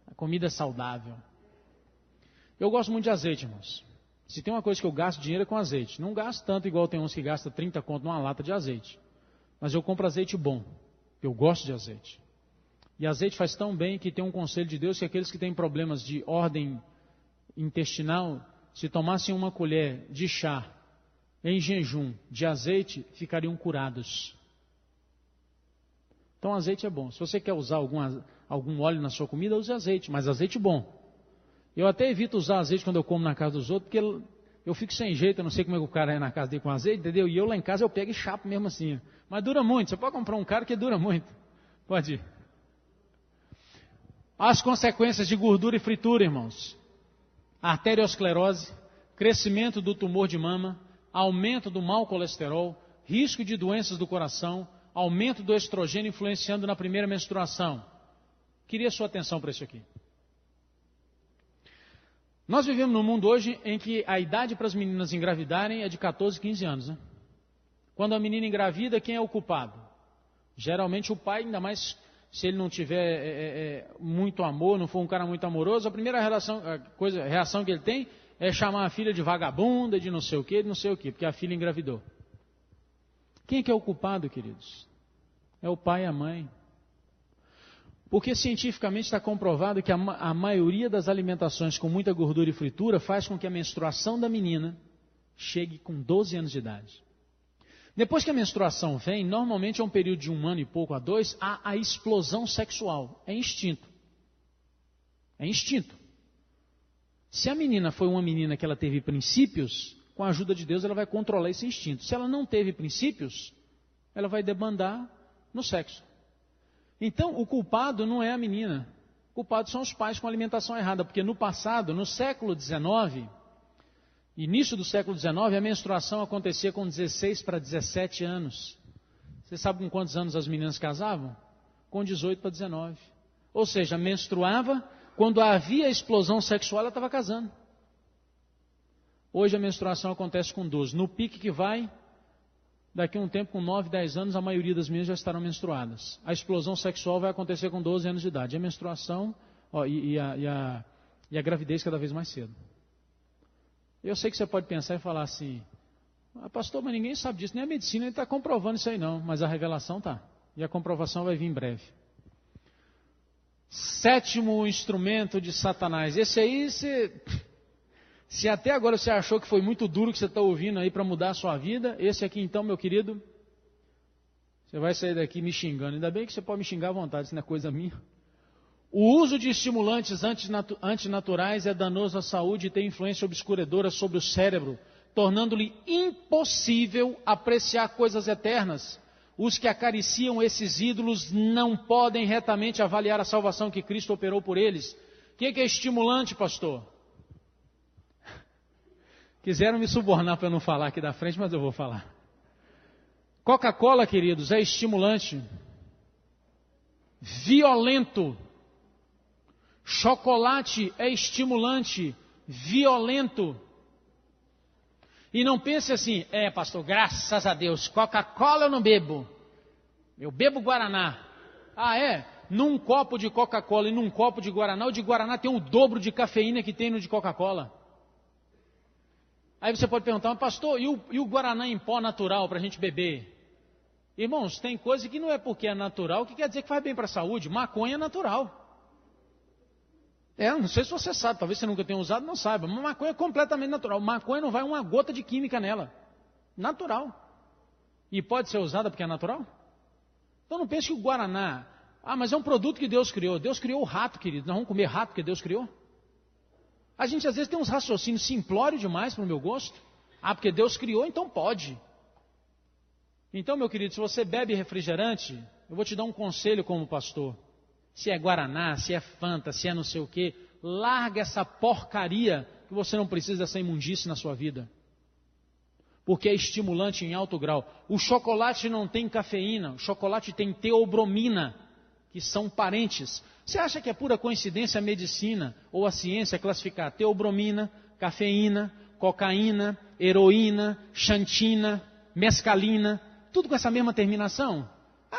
A comida é saudável. Eu gosto muito de azeite, irmãos. Se tem uma coisa que eu gasto dinheiro é com azeite. Não gasto tanto igual tem uns que gastam 30 conto numa lata de azeite. Mas eu compro azeite bom. Eu gosto de azeite. E azeite faz tão bem que tem um conselho de Deus que aqueles que têm problemas de ordem intestinal, se tomassem uma colher de chá em jejum de azeite, ficariam curados. Então azeite é bom. Se você quer usar algum óleo na sua comida, use azeite, mas azeite bom. Eu até evito usar azeite quando eu como na casa dos outros, porque eu fico sem jeito, eu não sei como é que o cara é na casa dele com azeite, entendeu? E eu lá em casa eu pego e chapo mesmo assim. Mas dura muito, você pode comprar um cara que dura muito. Pode ir. As consequências de gordura e fritura, irmãos. Arteriosclerose, crescimento do tumor de mama, aumento do mau colesterol, risco de doenças do coração, aumento do estrogênio influenciando na primeira menstruação. Queria sua atenção para isso aqui. Nós vivemos num mundo hoje em que a idade para as meninas engravidarem é de 14, 15 anos. Né? Quando a menina engravida, quem é o culpado? Geralmente o pai, ainda mais se ele não tiver muito amor, não for um cara muito amoroso, a primeira reação que ele tem é chamar a filha de vagabunda, de não sei o quê, porque a filha engravidou. Quem é que é o culpado, queridos? É o pai e a mãe. Porque cientificamente está comprovado que a maioria das alimentações com muita gordura e fritura faz com que a menstruação da menina chegue com 12 anos de idade. Depois que a menstruação vem, normalmente é um período de 1 ano e pouco a 2, há a explosão sexual. É instinto. É instinto. Se a menina foi uma menina que ela teve princípios, com a ajuda de Deus ela vai controlar esse instinto. Se ela não teve princípios, ela vai debandar no sexo. Então, o culpado não é a menina. O culpado são os pais com a alimentação errada. Porque no passado, no século XIX, início do século XIX, a menstruação acontecia com 16 para 17 anos. Você sabe com quantos anos as meninas casavam? Com 18 para 19. Ou seja, menstruava, quando havia explosão sexual, ela estava casando. Hoje a menstruação acontece com 12. No pique que vai, daqui a um tempo, com 9, 10 anos, a maioria das meninas já estarão menstruadas. A explosão sexual vai acontecer com 12 anos de idade. A menstruação e a gravidez cada vez mais cedo. Eu sei que você pode pensar e falar assim, pastor, mas ninguém sabe disso, nem a medicina está comprovando isso aí não, mas a revelação está, e a comprovação vai vir em breve. 7º instrumento de Satanás, esse aí, se até agora você achou que foi muito duro que você está ouvindo aí para mudar a sua vida, esse aqui então, meu querido, você vai sair daqui me xingando, ainda bem que você pode me xingar à vontade, isso não é coisa minha. O uso de estimulantes antinaturais é danoso à saúde e tem influência obscurecedora sobre o cérebro, tornando-lhe impossível apreciar coisas eternas. Os que acariciam esses ídolos não podem retamente avaliar a salvação que Cristo operou por eles. O que é estimulante, pastor? Quiseram me subornar para eu não falar aqui da frente, mas eu vou falar. Coca-Cola, queridos, é estimulante. Violento. Chocolate é estimulante, violento. E não pense assim, pastor, graças a Deus, Coca-Cola eu não bebo. Eu bebo Guaraná. Num copo de Coca-Cola e num copo de Guaraná, o de Guaraná tem o dobro de cafeína que tem no de Coca-Cola. Aí você pode perguntar, mas pastor, e o Guaraná em pó natural para a gente beber? Irmãos, tem coisa que não é porque é natural, que quer dizer que faz bem para a saúde. Maconha é natural. Não sei se você sabe, talvez você nunca tenha usado, não saiba, mas maconha é completamente natural. Maconha não vai uma gota de química nela. Natural. E pode ser usada porque é natural? Então não pense que o Guaraná, mas é um produto que Deus criou. Deus criou o rato, querido. Nós vamos comer rato que Deus criou? A gente às vezes tem uns raciocínios simplórios demais para o meu gosto. Porque Deus criou, então pode. Então, meu querido, se você bebe refrigerante, eu vou te dar um conselho como pastor. Se é Guaraná, se é Fanta, se é não sei o quê, larga essa porcaria que você não precisa dessa imundície na sua vida. Porque é estimulante em alto grau. O chocolate não tem cafeína, o chocolate tem teobromina, que são parentes. Você acha que é pura coincidência a medicina ou a ciência classificar teobromina, cafeína, cocaína, heroína, xantina, mescalina, tudo com essa mesma terminação?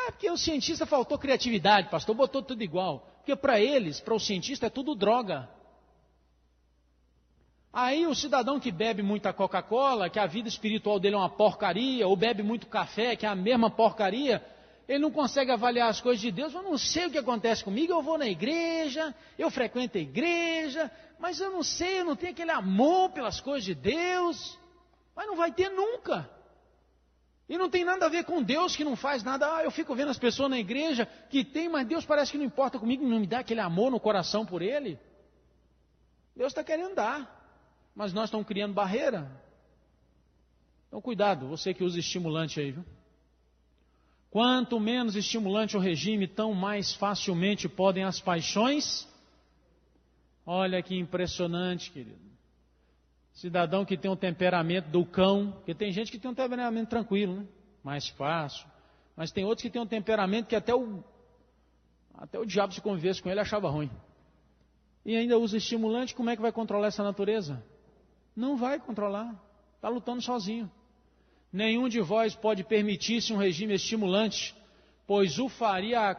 Porque o cientista faltou criatividade, pastor, botou tudo igual. Porque para eles, para o cientista, é tudo droga. Aí o cidadão que bebe muita Coca-Cola, que a vida espiritual dele é uma porcaria, ou bebe muito café, que é a mesma porcaria, ele não consegue avaliar as coisas de Deus. Eu não sei o que acontece comigo, eu vou na igreja, eu frequento a igreja, mas eu não sei, eu não tenho aquele amor pelas coisas de Deus. Mas não vai ter nunca. E não tem nada a ver com Deus que não faz nada. Eu fico vendo as pessoas na igreja que tem, mas Deus parece que não importa comigo, não me dá aquele amor no coração por Ele. Deus está querendo dar, mas nós estamos criando barreira. Então cuidado, você que usa estimulante aí, viu? Quanto menos estimulante o regime, tão mais facilmente podem as paixões. Olha que impressionante, querido. Cidadão que tem um temperamento do cão, porque tem gente que tem um temperamento tranquilo, né? Mais fácil. Mas tem outros que tem um temperamento que até o diabo se convivesse com ele achava ruim. E ainda usa estimulante, como é que vai controlar essa natureza? Não vai controlar. Está lutando sozinho. Nenhum de vós pode permitir-se um regime estimulante, pois o faria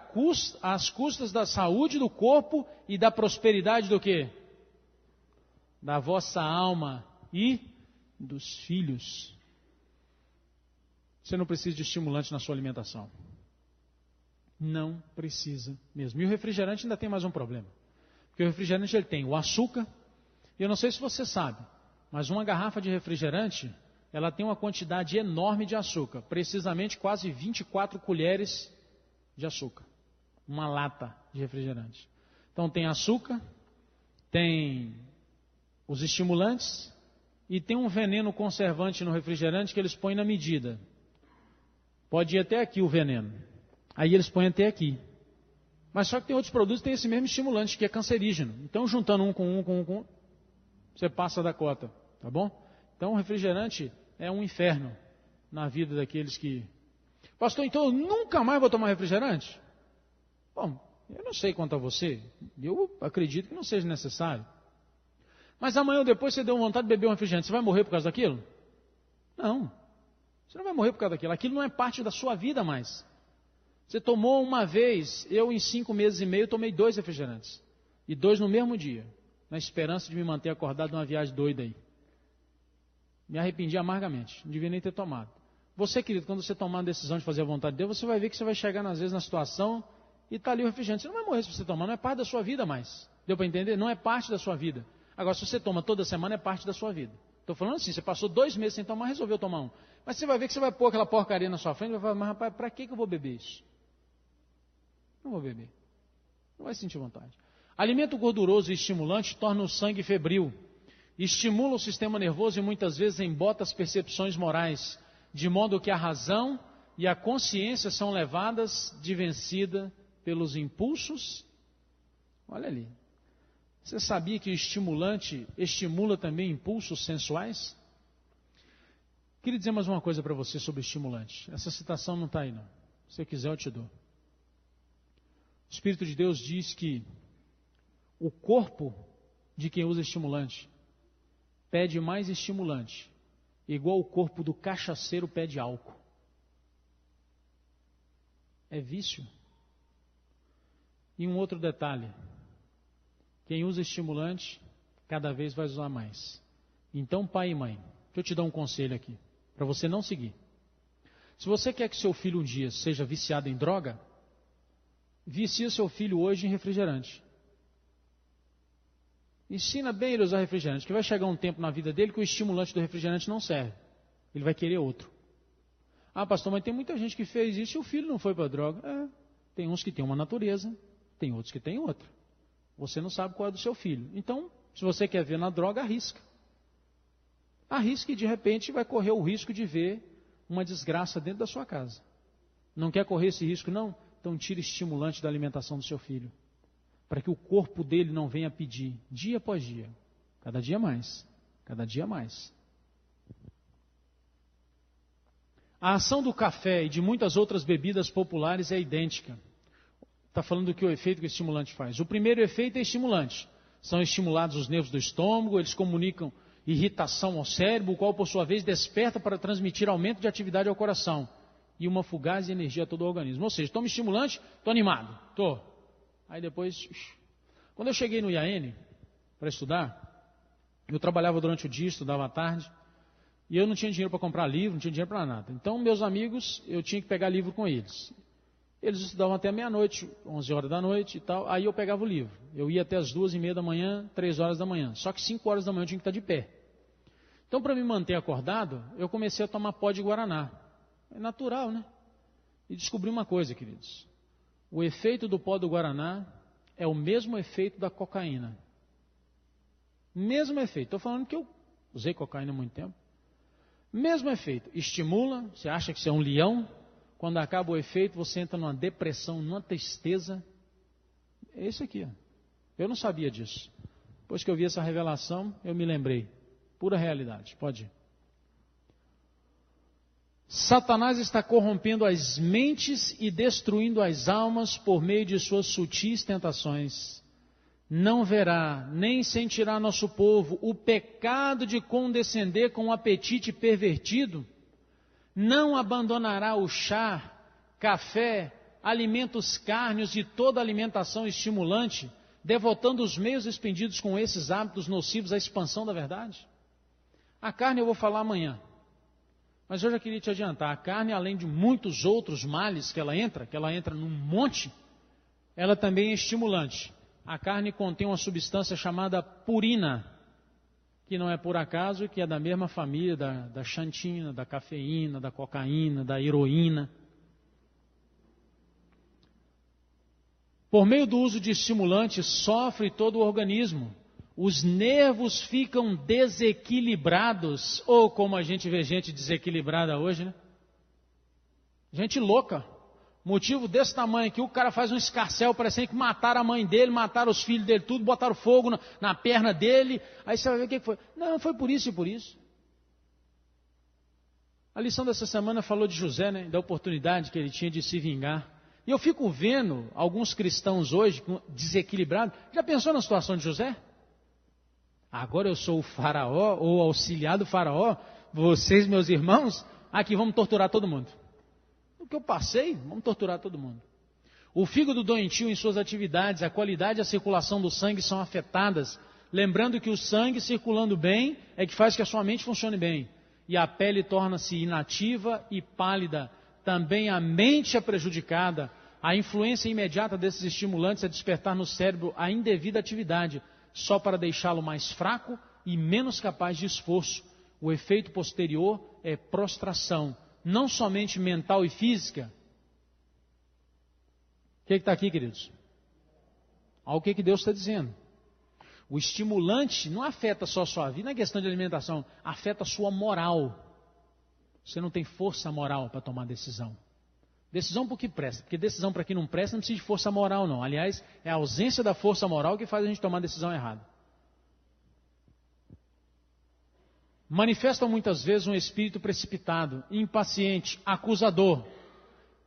às custas da saúde do corpo e da prosperidade do quê? Da vossa alma e dos filhos. Você não precisa de estimulante na sua alimentação. Não precisa mesmo. E o refrigerante ainda tem mais um problema. Porque o refrigerante ele tem o açúcar, e eu não sei se você sabe, mas uma garrafa de refrigerante, ela tem uma quantidade enorme de açúcar, precisamente quase 24 colheres de açúcar. Uma lata de refrigerante. Então tem açúcar, tem os estimulantes e tem um veneno conservante no refrigerante que eles põem na medida. Pode ir até aqui o veneno. Aí eles põem até aqui. Mas só que tem outros produtos que têm esse mesmo estimulante, que é cancerígeno. Então, juntando um com um, você passa da cota, tá bom? Então, o refrigerante é um inferno na vida daqueles que... Pastor, então eu nunca mais vou tomar refrigerante? Bom, eu não sei quanto a você. Eu acredito que não seja necessário. Mas amanhã ou depois você deu vontade de beber um refrigerante. Você vai morrer por causa daquilo? Não. Você não vai morrer por causa daquilo. Aquilo não é parte da sua vida mais. Você tomou uma vez, eu em 5 meses e meio tomei 2 refrigerantes. E 2 no mesmo dia. Na esperança de me manter acordado numa viagem doida aí. Me arrependi amargamente. Não devia nem ter tomado. Você, querido, quando você tomar a decisão de fazer a vontade de Deus, você vai ver que você vai chegar às vezes na situação e está ali o refrigerante. Você não vai morrer se você tomar. Não é parte da sua vida mais. Deu para entender? Não é parte da sua vida. Agora, se você toma toda semana, é parte da sua vida. Estou falando assim, você passou 2 meses sem tomar, resolveu tomar um. Mas você vai ver que você vai pôr aquela porcaria na sua frente e vai falar, mas rapaz, para que eu vou beber isso? Não vou beber. Não vai sentir vontade. Alimento gorduroso e estimulante torna o sangue febril. Estimula o sistema nervoso e muitas vezes embota as percepções morais, de modo que a razão e a consciência são levadas de vencida pelos impulsos. Olha ali. Você sabia que o estimulante estimula também impulsos sensuais? Queria dizer mais uma coisa para você sobre estimulante. Essa citação não está aí não. Se você quiser eu te dou. O Espírito de Deus diz que o corpo de quem usa estimulante pede mais estimulante, igual o corpo do cachaceiro pede álcool. É vício. E um outro detalhe, quem usa estimulante cada vez vai usar mais. Então, pai e mãe, deixa eu te dar um conselho aqui, para você não seguir. Se você quer que seu filho um dia seja viciado em droga, vicia seu filho hoje em refrigerante. Ensina bem ele a usar refrigerante, que vai chegar um tempo na vida dele que o estimulante do refrigerante não serve. Ele vai querer outro. Ah, pastor, mas tem muita gente que fez isso e o filho não foi para a droga. Tem uns que têm uma natureza, tem outros que têm outra. Você não sabe qual é do seu filho. Então, se você quer ver na droga, arrisca. Arrisca e de repente vai correr o risco de ver uma desgraça dentro da sua casa. Não quer correr esse risco, não? Então tire estimulante da alimentação do seu filho. Para que o corpo dele não venha pedir, dia após dia. Cada dia mais. Cada dia mais. A ação do café e de muitas outras bebidas populares é idêntica. Está falando que o efeito que o estimulante faz. O primeiro efeito é estimulante. São estimulados os nervos do estômago, eles comunicam irritação ao cérebro, o qual por sua vez desperta para transmitir aumento de atividade ao coração e uma fugaz energia a todo o organismo. Ou seja, tomo estimulante, estou animado, estou. Aí depois, quando eu cheguei no IAN para estudar, eu trabalhava durante o dia, estudava à tarde, e eu não tinha dinheiro para comprar livro, não tinha dinheiro para nada. Então, meus amigos, eu tinha que pegar livro com eles. Eles estudavam até meia-noite, 11 horas da noite e tal, aí eu pegava o livro. Eu ia até as 2:30 da manhã, 3 horas da manhã. Só que 5 horas da manhã eu tinha que estar de pé. Então, para me manter acordado, eu comecei a tomar pó de guaraná. É natural, né? E descobri uma coisa, queridos. O efeito do pó do guaraná é o mesmo efeito da cocaína. Mesmo efeito. Estou falando que eu usei cocaína há muito tempo. Mesmo efeito. Estimula, você acha que você é um leão. Quando acaba o efeito, você entra numa depressão, numa tristeza. É isso aqui. Ó. Eu não sabia disso. Depois que eu vi essa revelação, eu me lembrei. Pura realidade. Pode ir. Satanás está corrompendo as mentes e destruindo as almas por meio de suas sutis tentações. Não verá, nem sentirá nosso povo o pecado de condescender com um apetite pervertido. Não abandonará o chá, café, alimentos cárneos e toda alimentação estimulante, devotando os meios expendidos com esses hábitos nocivos à expansão da verdade. A carne eu vou falar amanhã. Mas eu já queria te adiantar, a carne, além de muitos outros males que ela entra num monte, ela também é estimulante. A carne contém uma substância chamada purina, que não é por acaso, que é da mesma família da xantina, da cafeína, da cocaína, da heroína. Por meio do uso de estimulantes, sofre todo o organismo. Os nervos ficam desequilibrados, ou como a gente vê gente desequilibrada hoje, né? Gente louca. Motivo desse tamanho que o cara faz um escarcéu, parecendo que mataram a mãe dele, mataram os filhos dele, tudo, botaram fogo na perna dele. Aí você vai ver o que foi. Não, foi por isso e por isso. A lição dessa semana falou de José, né? Da oportunidade que ele tinha de se vingar. E eu fico vendo alguns cristãos hoje desequilibrados. Já pensou na situação de José? Agora eu sou o faraó, ou auxiliar do faraó, vocês, meus irmãos, aqui vamos torturar todo mundo. O que eu passei, vamos torturar todo mundo. O fígado doentio em suas atividades, a qualidade e a circulação do sangue são afetadas, lembrando que o sangue circulando bem é que faz que a sua mente funcione bem. E a pele torna-se inativa e pálida, também a mente é prejudicada. A influência imediata desses estimulantes é despertar no cérebro a indevida atividade, só para deixá-lo mais fraco e menos capaz de esforço. O efeito posterior é prostração, não somente mental e física. O que está aqui, queridos? Olha o que Deus está dizendo. O estimulante não afeta só a sua vida, não é questão de alimentação, afeta a sua moral. Você não tem força moral para tomar decisão. Decisão por que presta, porque decisão para quem não presta não precisa de força moral não. Aliás, é a ausência da força moral que faz a gente tomar a decisão errada. Manifestam muitas vezes um espírito precipitado, impaciente, acusador,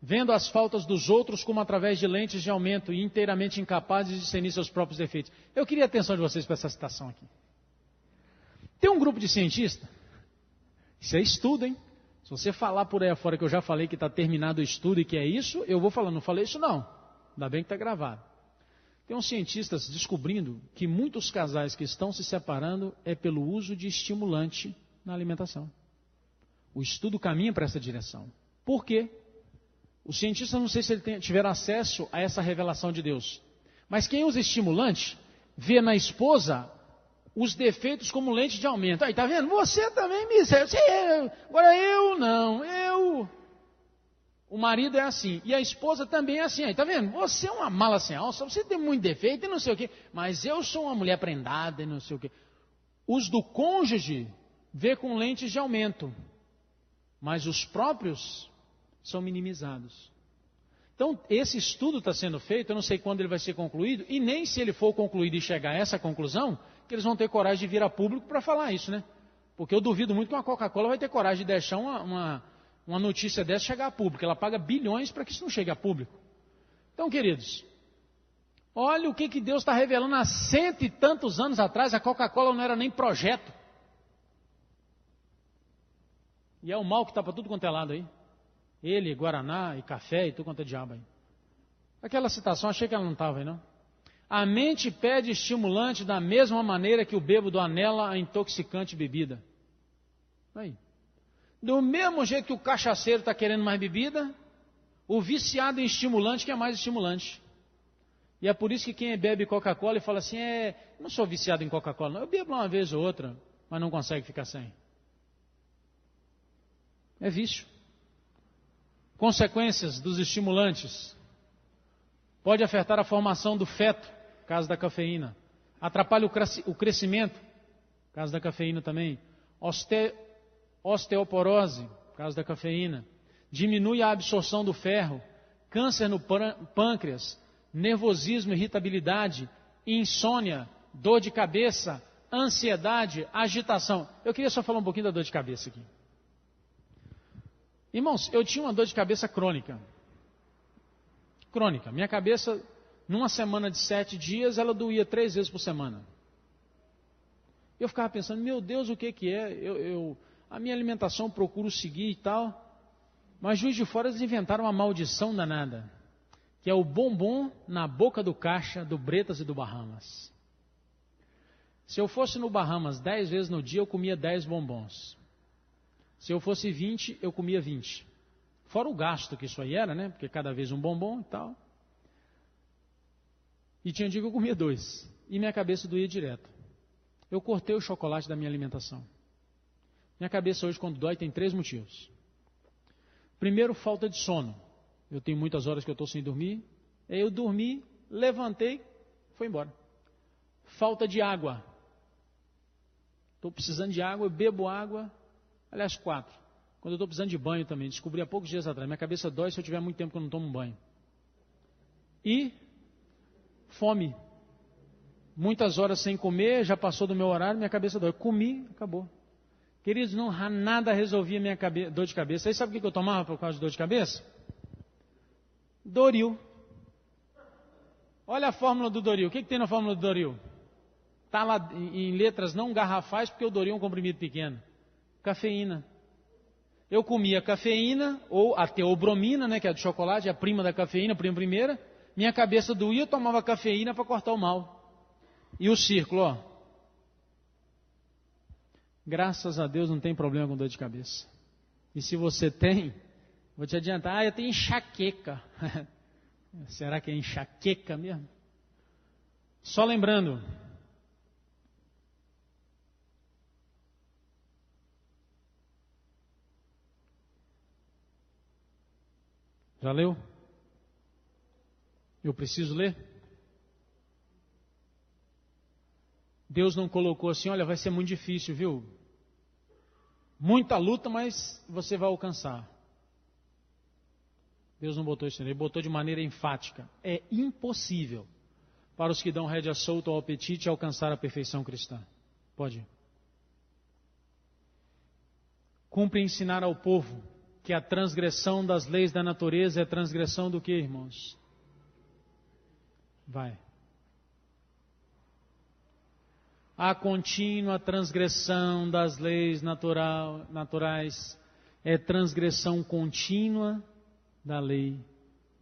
vendo as faltas dos outros como através de lentes de aumento e inteiramente incapazes de discernir seus próprios defeitos. Eu queria a atenção de vocês para essa citação aqui. Tem um grupo de cientistas, isso é estudo, hein? Se você falar por aí afora que eu já falei que está terminado o estudo e que é isso, eu vou falar, não falei isso não. Ainda bem que está gravado. Tem uns cientistas descobrindo que muitos casais que estão se separando é pelo uso de estimulante na alimentação. O estudo caminha para essa direção. Por quê? Os cientistas, não sei se tiveram acesso a essa revelação de Deus, mas quem usa estimulante vê na esposa os defeitos como lente de aumento. Aí, tá vendo? Você também me serve. Agora eu não, eu. O marido é assim. E a esposa também é assim. Aí, tá vendo? Você é uma mala sem alça, você tem muito defeito e não sei o quê. Mas eu sou uma mulher prendada e não sei o quê. Os do cônjuge vê com lentes de aumento. Mas os próprios são minimizados. Então, esse estudo está sendo feito, eu não sei quando ele vai ser concluído, e nem se ele for concluído e chegar a essa conclusão, que eles vão ter coragem de vir a público para falar isso, né? Porque eu duvido muito que uma Coca-Cola vai ter coragem de deixar uma notícia dessa chegar a público. Ela paga bilhões para que isso não chegue a público. Então, queridos, olha o que Deus está revelando há 100 e tantos anos atrás. A Coca-Cola não era nem projeto. E é o mal que está para tudo quanto é lado aí. Ele, Guaraná e café e tudo quanto é diabo aí. Aquela citação, achei que ela não estava aí, não. A mente pede estimulante da mesma maneira que o bêbado anela a intoxicante bebida. Aí. Do mesmo jeito que o cachaceiro está querendo mais bebida, o viciado em estimulante quer mais estimulante. E é por isso que quem bebe Coca-Cola e fala assim, não sou viciado em Coca-Cola, não. Eu bebo uma vez ou outra, mas não consegue ficar sem. É vício. Consequências dos estimulantes. Pode afetar a formação do feto, caso da cafeína. Atrapalha o crescimento, caso da cafeína também. Osteoporose, caso da cafeína. Diminui a absorção do ferro. Câncer no pâncreas. Nervosismo, irritabilidade. Insônia, dor de cabeça, ansiedade, agitação. Eu queria só falar um pouquinho da dor de cabeça aqui. Irmãos, eu tinha uma dor de cabeça crônica. Crônica. Minha cabeça, numa semana de 7 dias, ela doía 3 vezes por semana. Eu ficava pensando, meu Deus, o que é? A minha alimentação eu procuro seguir e tal. Mas Juiz de Fora eles inventaram uma maldição danada. Que é o bombom na boca do caixa do Bretas e do Bahamas. Se eu fosse no Bahamas 10 vezes no dia, eu comia 10 bombons. Se eu fosse 20, eu comia 20. Fora o gasto que isso aí era, né? Porque cada vez um bombom e tal. E tinha dia que eu comia 2. E minha cabeça doía direto. Eu cortei o chocolate da minha alimentação. Minha cabeça hoje, quando dói, tem 3 motivos. Primeiro, falta de sono. Eu tenho muitas horas que eu estou sem dormir. Aí eu dormi, levantei, foi embora. Falta de água. Estou precisando de água, eu bebo água. Aliás, 4. Quando eu estou precisando de banho também. Descobri há poucos dias atrás. Minha cabeça dói se eu tiver muito tempo que eu não tomo banho. E fome. Muitas horas sem comer, já passou do meu horário, minha cabeça dói. Comi, acabou. Queridos, nada resolvia minha dor de cabeça. Aí sabe o que eu tomava por causa de dor de cabeça? Doril. Olha a fórmula do Doril. O que tem na fórmula do Doril? Está lá em letras não garrafais, porque o Doril é um comprimido pequeno. Cafeína. Eu comia cafeína, ou a teobromina, né, que é a do chocolate, é a prima da cafeína, prima primeira. Minha cabeça doía, eu tomava cafeína para cortar o mal. E o círculo, ó. Graças a Deus não tem problema com dor de cabeça. E se você tem, vou te adiantar, eu tenho enxaqueca. Será que é enxaqueca mesmo? Só lembrando. Já leu? Eu preciso ler? Deus não colocou assim, olha, vai ser muito difícil, viu? Muita luta, mas você vai alcançar. Deus não botou isso, ele botou de maneira enfática. É impossível para os que dão rédea solta ao apetite alcançar a perfeição cristã. Pode ir. Cumpre ensinar ao povo que a transgressão das leis da natureza é transgressão do que, irmãos? Vai. A contínua transgressão das leis naturais é transgressão contínua da lei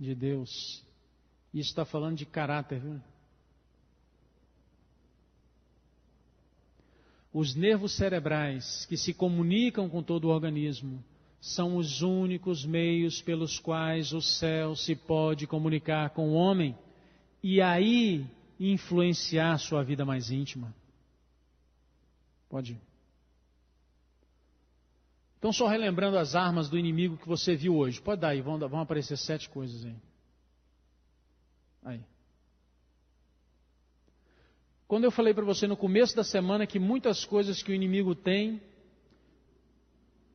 de Deus. Isso está falando de caráter, viu? Os nervos cerebrais que se comunicam com todo o organismo são os únicos meios pelos quais o céu se pode comunicar com o homem e aí influenciar sua vida mais íntima. Pode ir. Então, só relembrando as armas do inimigo que você viu hoje. Pode dar aí, vão aparecer 7 coisas aí. Aí. Quando eu falei para você no começo da semana que muitas coisas que o inimigo tem,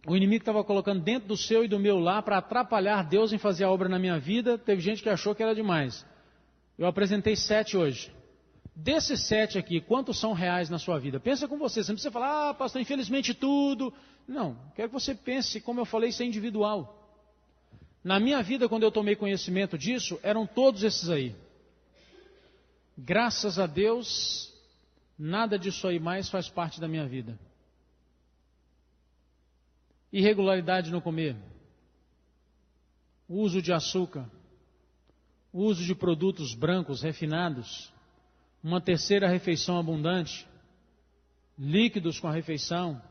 o inimigo estava colocando dentro do seu e do meu lar para atrapalhar Deus em fazer a obra na minha vida, teve gente que achou que era demais. Eu apresentei 7 hoje. Desses 7 aqui, quantos são reais na sua vida? Pensa com você, você não precisa falar, pastor, infelizmente tudo. Não, quero que você pense, como eu falei, isso é individual. Na minha vida, quando eu tomei conhecimento disso, eram todos esses aí. Graças a Deus, nada disso aí mais faz parte da minha vida. Irregularidade no comer, uso de açúcar, uso de produtos brancos refinados, uma terceira refeição abundante, líquidos com a refeição,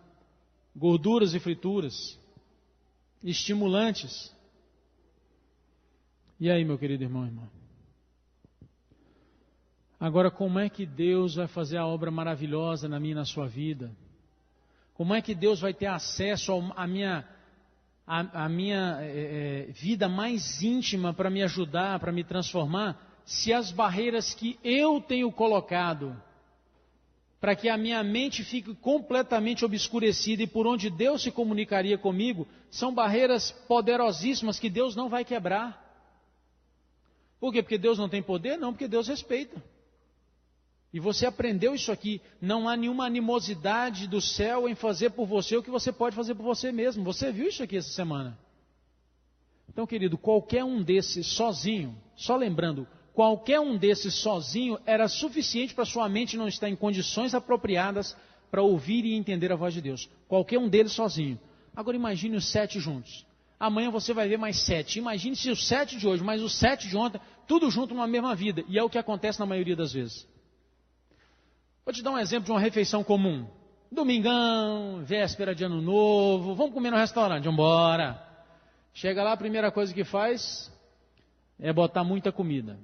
gorduras e frituras, estimulantes. E aí, meu querido irmão e irmã? Agora, como é que Deus vai fazer a obra maravilhosa na minha e na sua vida? Como é que Deus vai ter acesso a minha vida mais íntima para me ajudar, para me transformar, se as barreiras que eu tenho colocado para que a minha mente fique completamente obscurecida e por onde Deus se comunicaria comigo, são barreiras poderosíssimas que Deus não vai quebrar. Por quê? Porque Deus não tem poder? Não, porque Deus respeita. E você aprendeu isso aqui, não há nenhuma animosidade do céu em fazer por você o que você pode fazer por você mesmo. Você viu isso aqui essa semana? Então, querido, qualquer um desses sozinho, só lembrando, qualquer um desses sozinho era suficiente para sua mente não estar em condições apropriadas para ouvir e entender a voz de Deus. Qualquer um deles sozinho. Agora imagine os 7 juntos. Amanhã você vai ver mais 7. Imagine se os 7 de hoje, mais os 7 de ontem, tudo junto numa mesma vida. E é o que acontece na maioria das vezes. Vou te dar um exemplo de uma refeição comum. Domingão, véspera de ano novo, vamos comer no restaurante, vamos embora. Chega lá, a primeira coisa que faz é botar muita comida.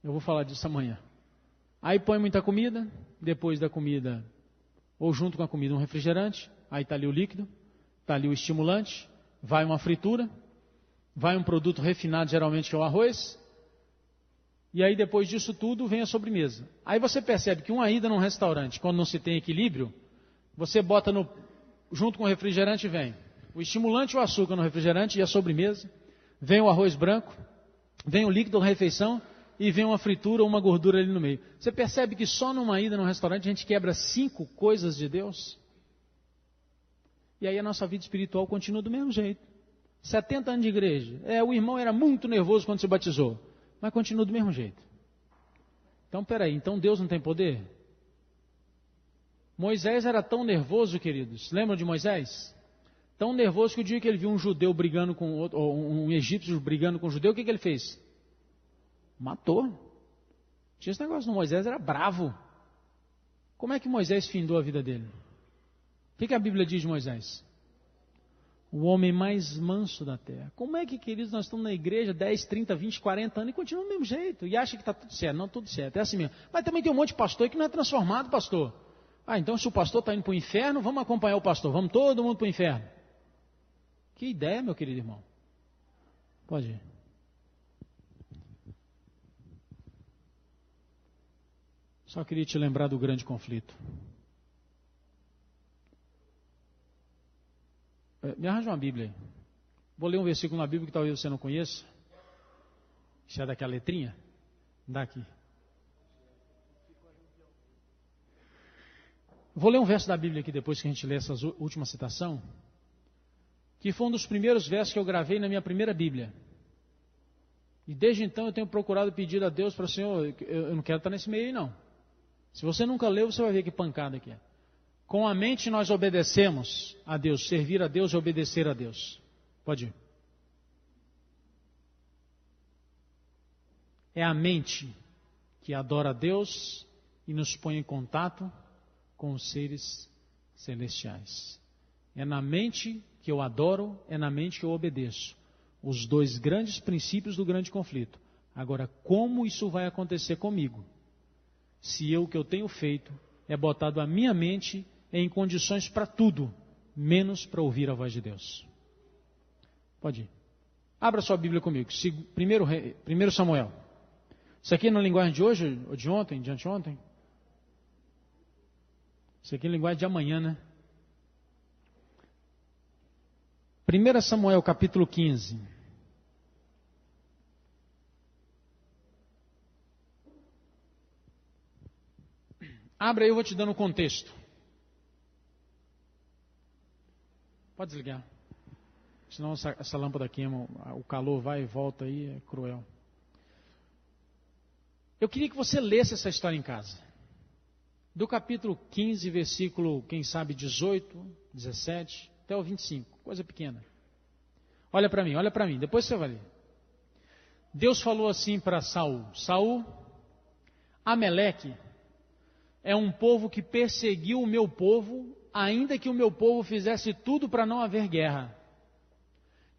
Eu vou falar disso amanhã. Aí põe muita comida, depois da comida, ou junto com a comida um refrigerante, aí está ali o líquido, está ali o estimulante, vai uma fritura, vai um produto refinado, geralmente que é o arroz, e aí depois disso tudo vem a sobremesa. Aí você percebe que uma ida num restaurante, quando não se tem equilíbrio, você bota junto com o refrigerante vem o estimulante e o açúcar no refrigerante e a sobremesa, vem o arroz branco, vem o líquido da refeição e vem uma fritura ou uma gordura ali no meio. Você percebe que só numa ida num restaurante a gente quebra 5 coisas de Deus? E aí a nossa vida espiritual continua do mesmo jeito. 70 anos de igreja. O irmão era muito nervoso quando se batizou, mas continua do mesmo jeito. Então, peraí, então Deus não tem poder? Moisés era tão nervoso, queridos. Lembram de Moisés? Tão nervoso que o dia que ele viu um judeu brigando com outro, ou um egípcio brigando com um judeu, o que ele fez? Matou. Tinha esse negócio no Moisés, era bravo. Como é que Moisés findou a vida dele? O que a Bíblia diz de Moisés? O homem mais manso da terra. Como é que, queridos, nós estamos na igreja 10, 30, 20, 40 anos e continua do mesmo jeito? E acha que está tudo certo. Não, tudo certo. É assim mesmo. Mas também tem um monte de pastor que não é transformado, pastor. Então se o pastor está indo para o inferno, vamos acompanhar o pastor. Vamos todo mundo para o inferno. Que ideia, meu querido irmão. Pode ir. Só queria te lembrar do grande conflito. Me arranja uma Bíblia aí. Vou ler um versículo na Bíblia que talvez você não conheça. Isso é daquela letrinha? Dá aqui. Vou ler um verso da Bíblia aqui depois que a gente lê essa última citação, que foi um dos primeiros versos que eu gravei na minha primeira Bíblia. E desde então eu tenho procurado pedir a Deus para o Senhor, eu não quero estar nesse meio aí não. Se você nunca leu, você vai ver que pancada que é. Com a mente nós obedecemos a Deus, servir a Deus e obedecer a Deus. Pode ir. É a mente que adora a Deus e nos põe em contato com os seres celestiais. É na mente que eu adoro, é na mente que eu obedeço. Os 2 grandes princípios do grande conflito. Agora, como isso vai acontecer comigo? Se o que eu tenho feito é botado a minha mente em condições para tudo, menos para ouvir a voz de Deus. Pode ir. Abra sua Bíblia comigo. 1 Samuel. Isso aqui é na linguagem de hoje, ou de ontem, de anteontem? Isso aqui é linguagem de amanhã, né? 1 Samuel capítulo 15. Abra aí, eu vou te dando um contexto. Pode desligar. Senão essa lâmpada queima, o calor vai e volta aí, é cruel. Eu queria que você lesse essa história em casa. Do capítulo 15, versículo, quem sabe, 18, 17, até o 25, coisa pequena. Olha para mim, depois você vai ler. Deus falou assim para Saul: Saul, Ameleque é um povo que perseguiu o meu povo, ainda que o meu povo fizesse tudo para não haver guerra.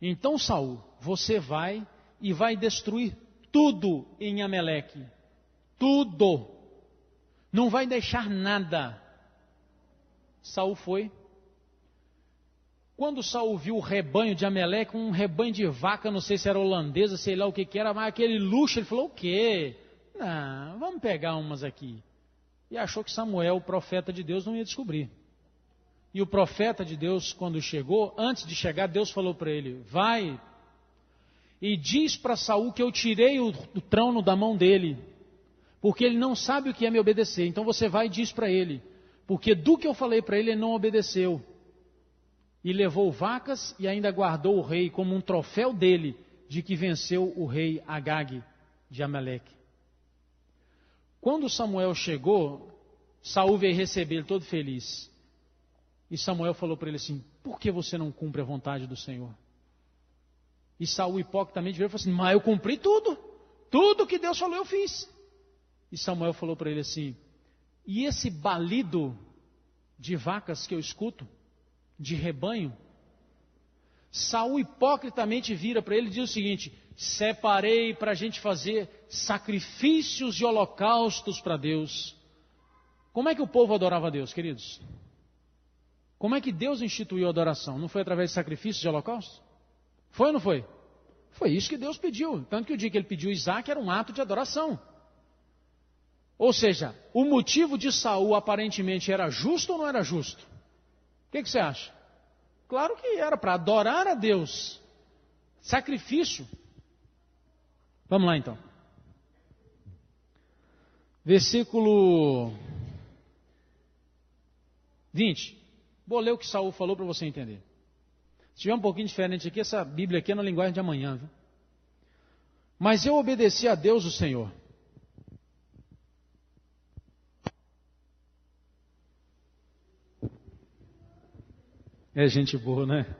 Então, Saul, você vai e vai destruir tudo em Ameleque. Tudo. Não vai deixar nada. Saul foi. Quando Saul viu o rebanho de Amaleque, um rebanho de vaca, não sei se era holandesa, sei lá o que era, mas aquele luxo, ele falou, o quê? Não, vamos pegar umas aqui. E achou que Samuel, o profeta de Deus, não ia descobrir. E o profeta de Deus, quando chegou, antes de chegar, Deus falou para ele, vai e diz para Saul que eu tirei o trono da mão dele, porque ele não sabe o que é me obedecer. Então você vai e diz para ele, porque do que eu falei para ele, ele não obedeceu. E levou vacas e ainda guardou o rei como um troféu dele, de que venceu o rei Agag de Amaleque. Quando Samuel chegou, Saul veio receber ele todo feliz. E Samuel falou para ele assim, por que você não cumpre a vontade do Senhor? E Saul hipocritamente veio e falou assim, mas eu cumpri tudo. Tudo que Deus falou eu fiz. E Samuel falou para ele assim, e esse balido de vacas que eu escuto, de rebanho? Saul hipocritamente vira para ele e diz o seguinte, separei para a gente fazer sacrifícios e holocaustos para Deus. Como é que o povo adorava a Deus, queridos? Como é que Deus instituiu a adoração? Não foi através de sacrifícios e holocaustos? Foi ou não foi? Foi isso que Deus pediu. Tanto que o dia que ele pediu Isaac era um ato de adoração. Ou seja, o motivo de Saul aparentemente era justo ou não era justo? O que você acha? Claro que era para adorar a Deus. Sacrifício. Vamos lá então. Versículo 20. Vou ler o que Saul falou para você entender. Se tiver um pouquinho diferente aqui, essa Bíblia aqui é na linguagem de amanhã. Viu? Mas eu obedeci a Deus o Senhor. É gente boa, né?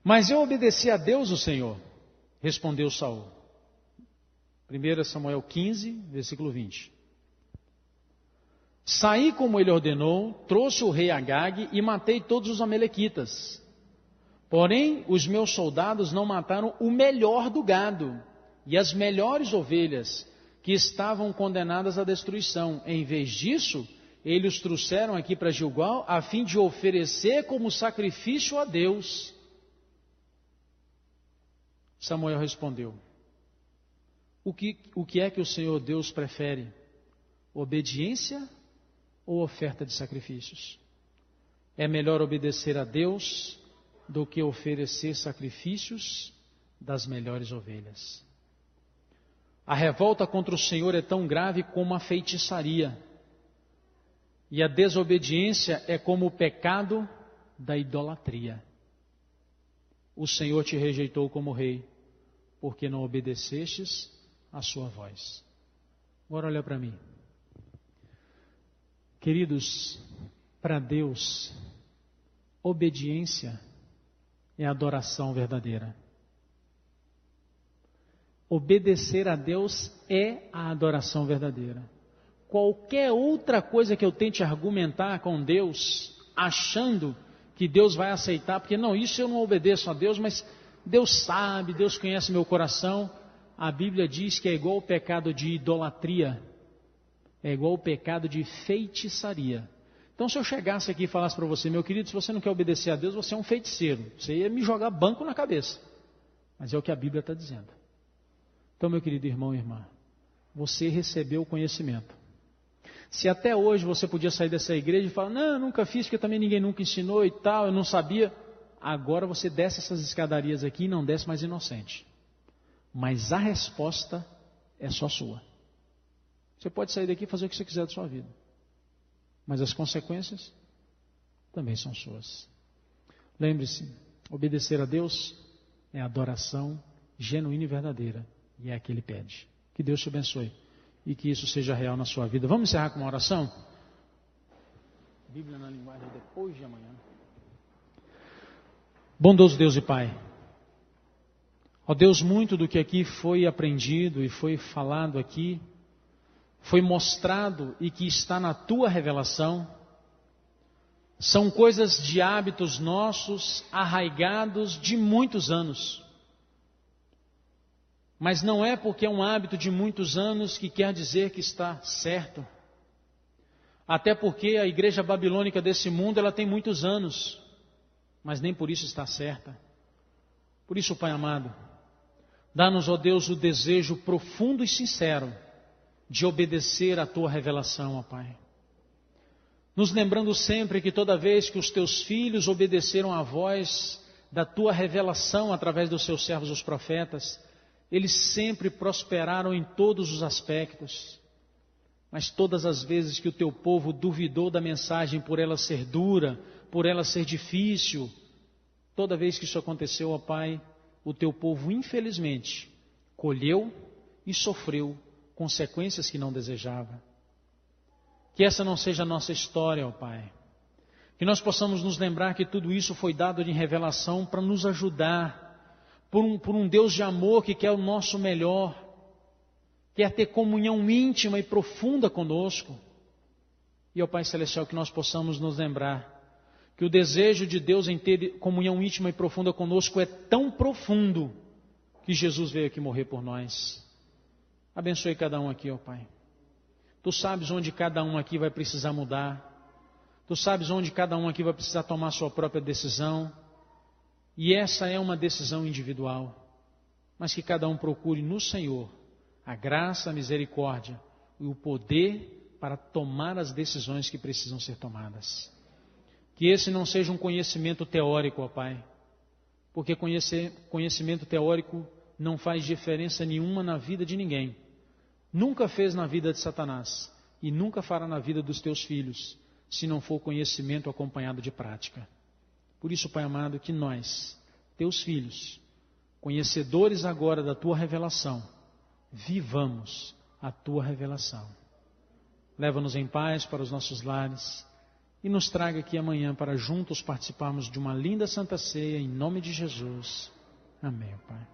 Mas eu obedeci a Deus o Senhor, respondeu Saul. 1 Samuel 15, versículo 20. Saí como ele ordenou, trouxe o rei Agag e matei todos os amalequitas. Porém, os meus soldados não mataram o melhor do gado e as melhores ovelhas que estavam condenadas à destruição. Em vez disso, eles os trouxeram aqui para Gilgal a fim de oferecer como sacrifício a Deus. Samuel respondeu, o que é que o Senhor Deus prefere? Obediência ou oferta de sacrifícios? É melhor obedecer a Deus do que oferecer sacrifícios das melhores ovelhas. A revolta contra o Senhor é tão grave como a feitiçaria, e a desobediência é como o pecado da idolatria. O Senhor te rejeitou como rei, porque não obedecestes a sua voz. Agora olha para mim. Queridos, para Deus, obediência é adoração verdadeira. Obedecer a Deus é a adoração verdadeira. Qualquer outra coisa que eu tente argumentar com Deus, achando que Deus vai aceitar, porque não, isso eu não obedeço a Deus, mas Deus sabe, Deus conhece meu coração. A Bíblia diz que é igual o pecado de idolatria, é igual o pecado de feitiçaria. Então, se eu chegasse aqui e falasse para você, meu querido, se você não quer obedecer a Deus, você é um feiticeiro. Você ia me jogar banco na cabeça. Mas é o que a Bíblia está dizendo. Então, meu querido irmão e irmã, você recebeu o conhecimento. Se até hoje você podia sair dessa igreja e falar, não, eu nunca fiz, porque também ninguém nunca ensinou e tal, eu não sabia. Agora você desce essas escadarias aqui e não desce mais inocente. Mas a resposta é só sua. Você pode sair daqui e fazer o que você quiser da sua vida. Mas as consequências também são suas. Lembre-se, obedecer a Deus é adoração genuína e verdadeira. E é a que Ele pede. Que Deus te abençoe. E que isso seja real na sua vida. Vamos encerrar com uma oração? Bíblia na linguagem depois de amanhã. Bondoso Deus e Pai. Ó Deus, muito do que aqui foi aprendido e foi falado aqui, foi mostrado e que está na Tua revelação, são coisas de hábitos nossos arraigados de muitos anos. Mas não é porque é um hábito de muitos anos que quer dizer que está certo. Até porque a igreja babilônica desse mundo, ela tem muitos anos. mas nem por isso está certa. Por isso, Pai amado, dá-nos, ó Deus, o desejo profundo e sincero de obedecer à Tua revelação, ó Pai. Nos lembrando sempre que toda vez que os Teus filhos obedeceram à voz da Tua revelação através dos Seus servos, os profetas, eles sempre prosperaram em todos os aspectos. Mas todas as vezes que o Teu povo duvidou da mensagem por ela ser dura, por ela ser difícil, toda vez que isso aconteceu, ó Pai, o Teu povo, infelizmente, colheu e sofreu consequências que não desejava. Que essa não seja a nossa história, ó Pai. Que nós possamos nos lembrar que tudo isso foi dado de revelação para nos ajudar, por um Deus de amor que quer o nosso melhor, quer ter comunhão íntima e profunda conosco. E, ó Pai Celestial, que nós possamos nos lembrar que o desejo de Deus em ter comunhão íntima e profunda conosco é tão profundo que Jesus veio aqui morrer por nós. Abençoe cada um aqui, ó Pai. Tu sabes onde cada um aqui vai precisar mudar. Tu sabes onde cada um aqui vai precisar tomar sua própria decisão. E essa é uma decisão individual. Mas que cada um procure no Senhor a graça, a misericórdia e o poder para tomar as decisões que precisam ser tomadas. Que esse não seja um conhecimento teórico, ó Pai. Porque conhecimento teórico não faz diferença nenhuma na vida de ninguém. Nunca fez na vida de Satanás e nunca fará na vida dos teus filhos, se não for conhecimento acompanhado de prática. Por isso, Pai amado, que nós, teus filhos, conhecedores agora da tua revelação, vivamos a tua revelação. Leva-nos em paz para os nossos lares e nos traga aqui amanhã para juntos participarmos de uma linda Santa Ceia em nome de Jesus. Amém, Pai.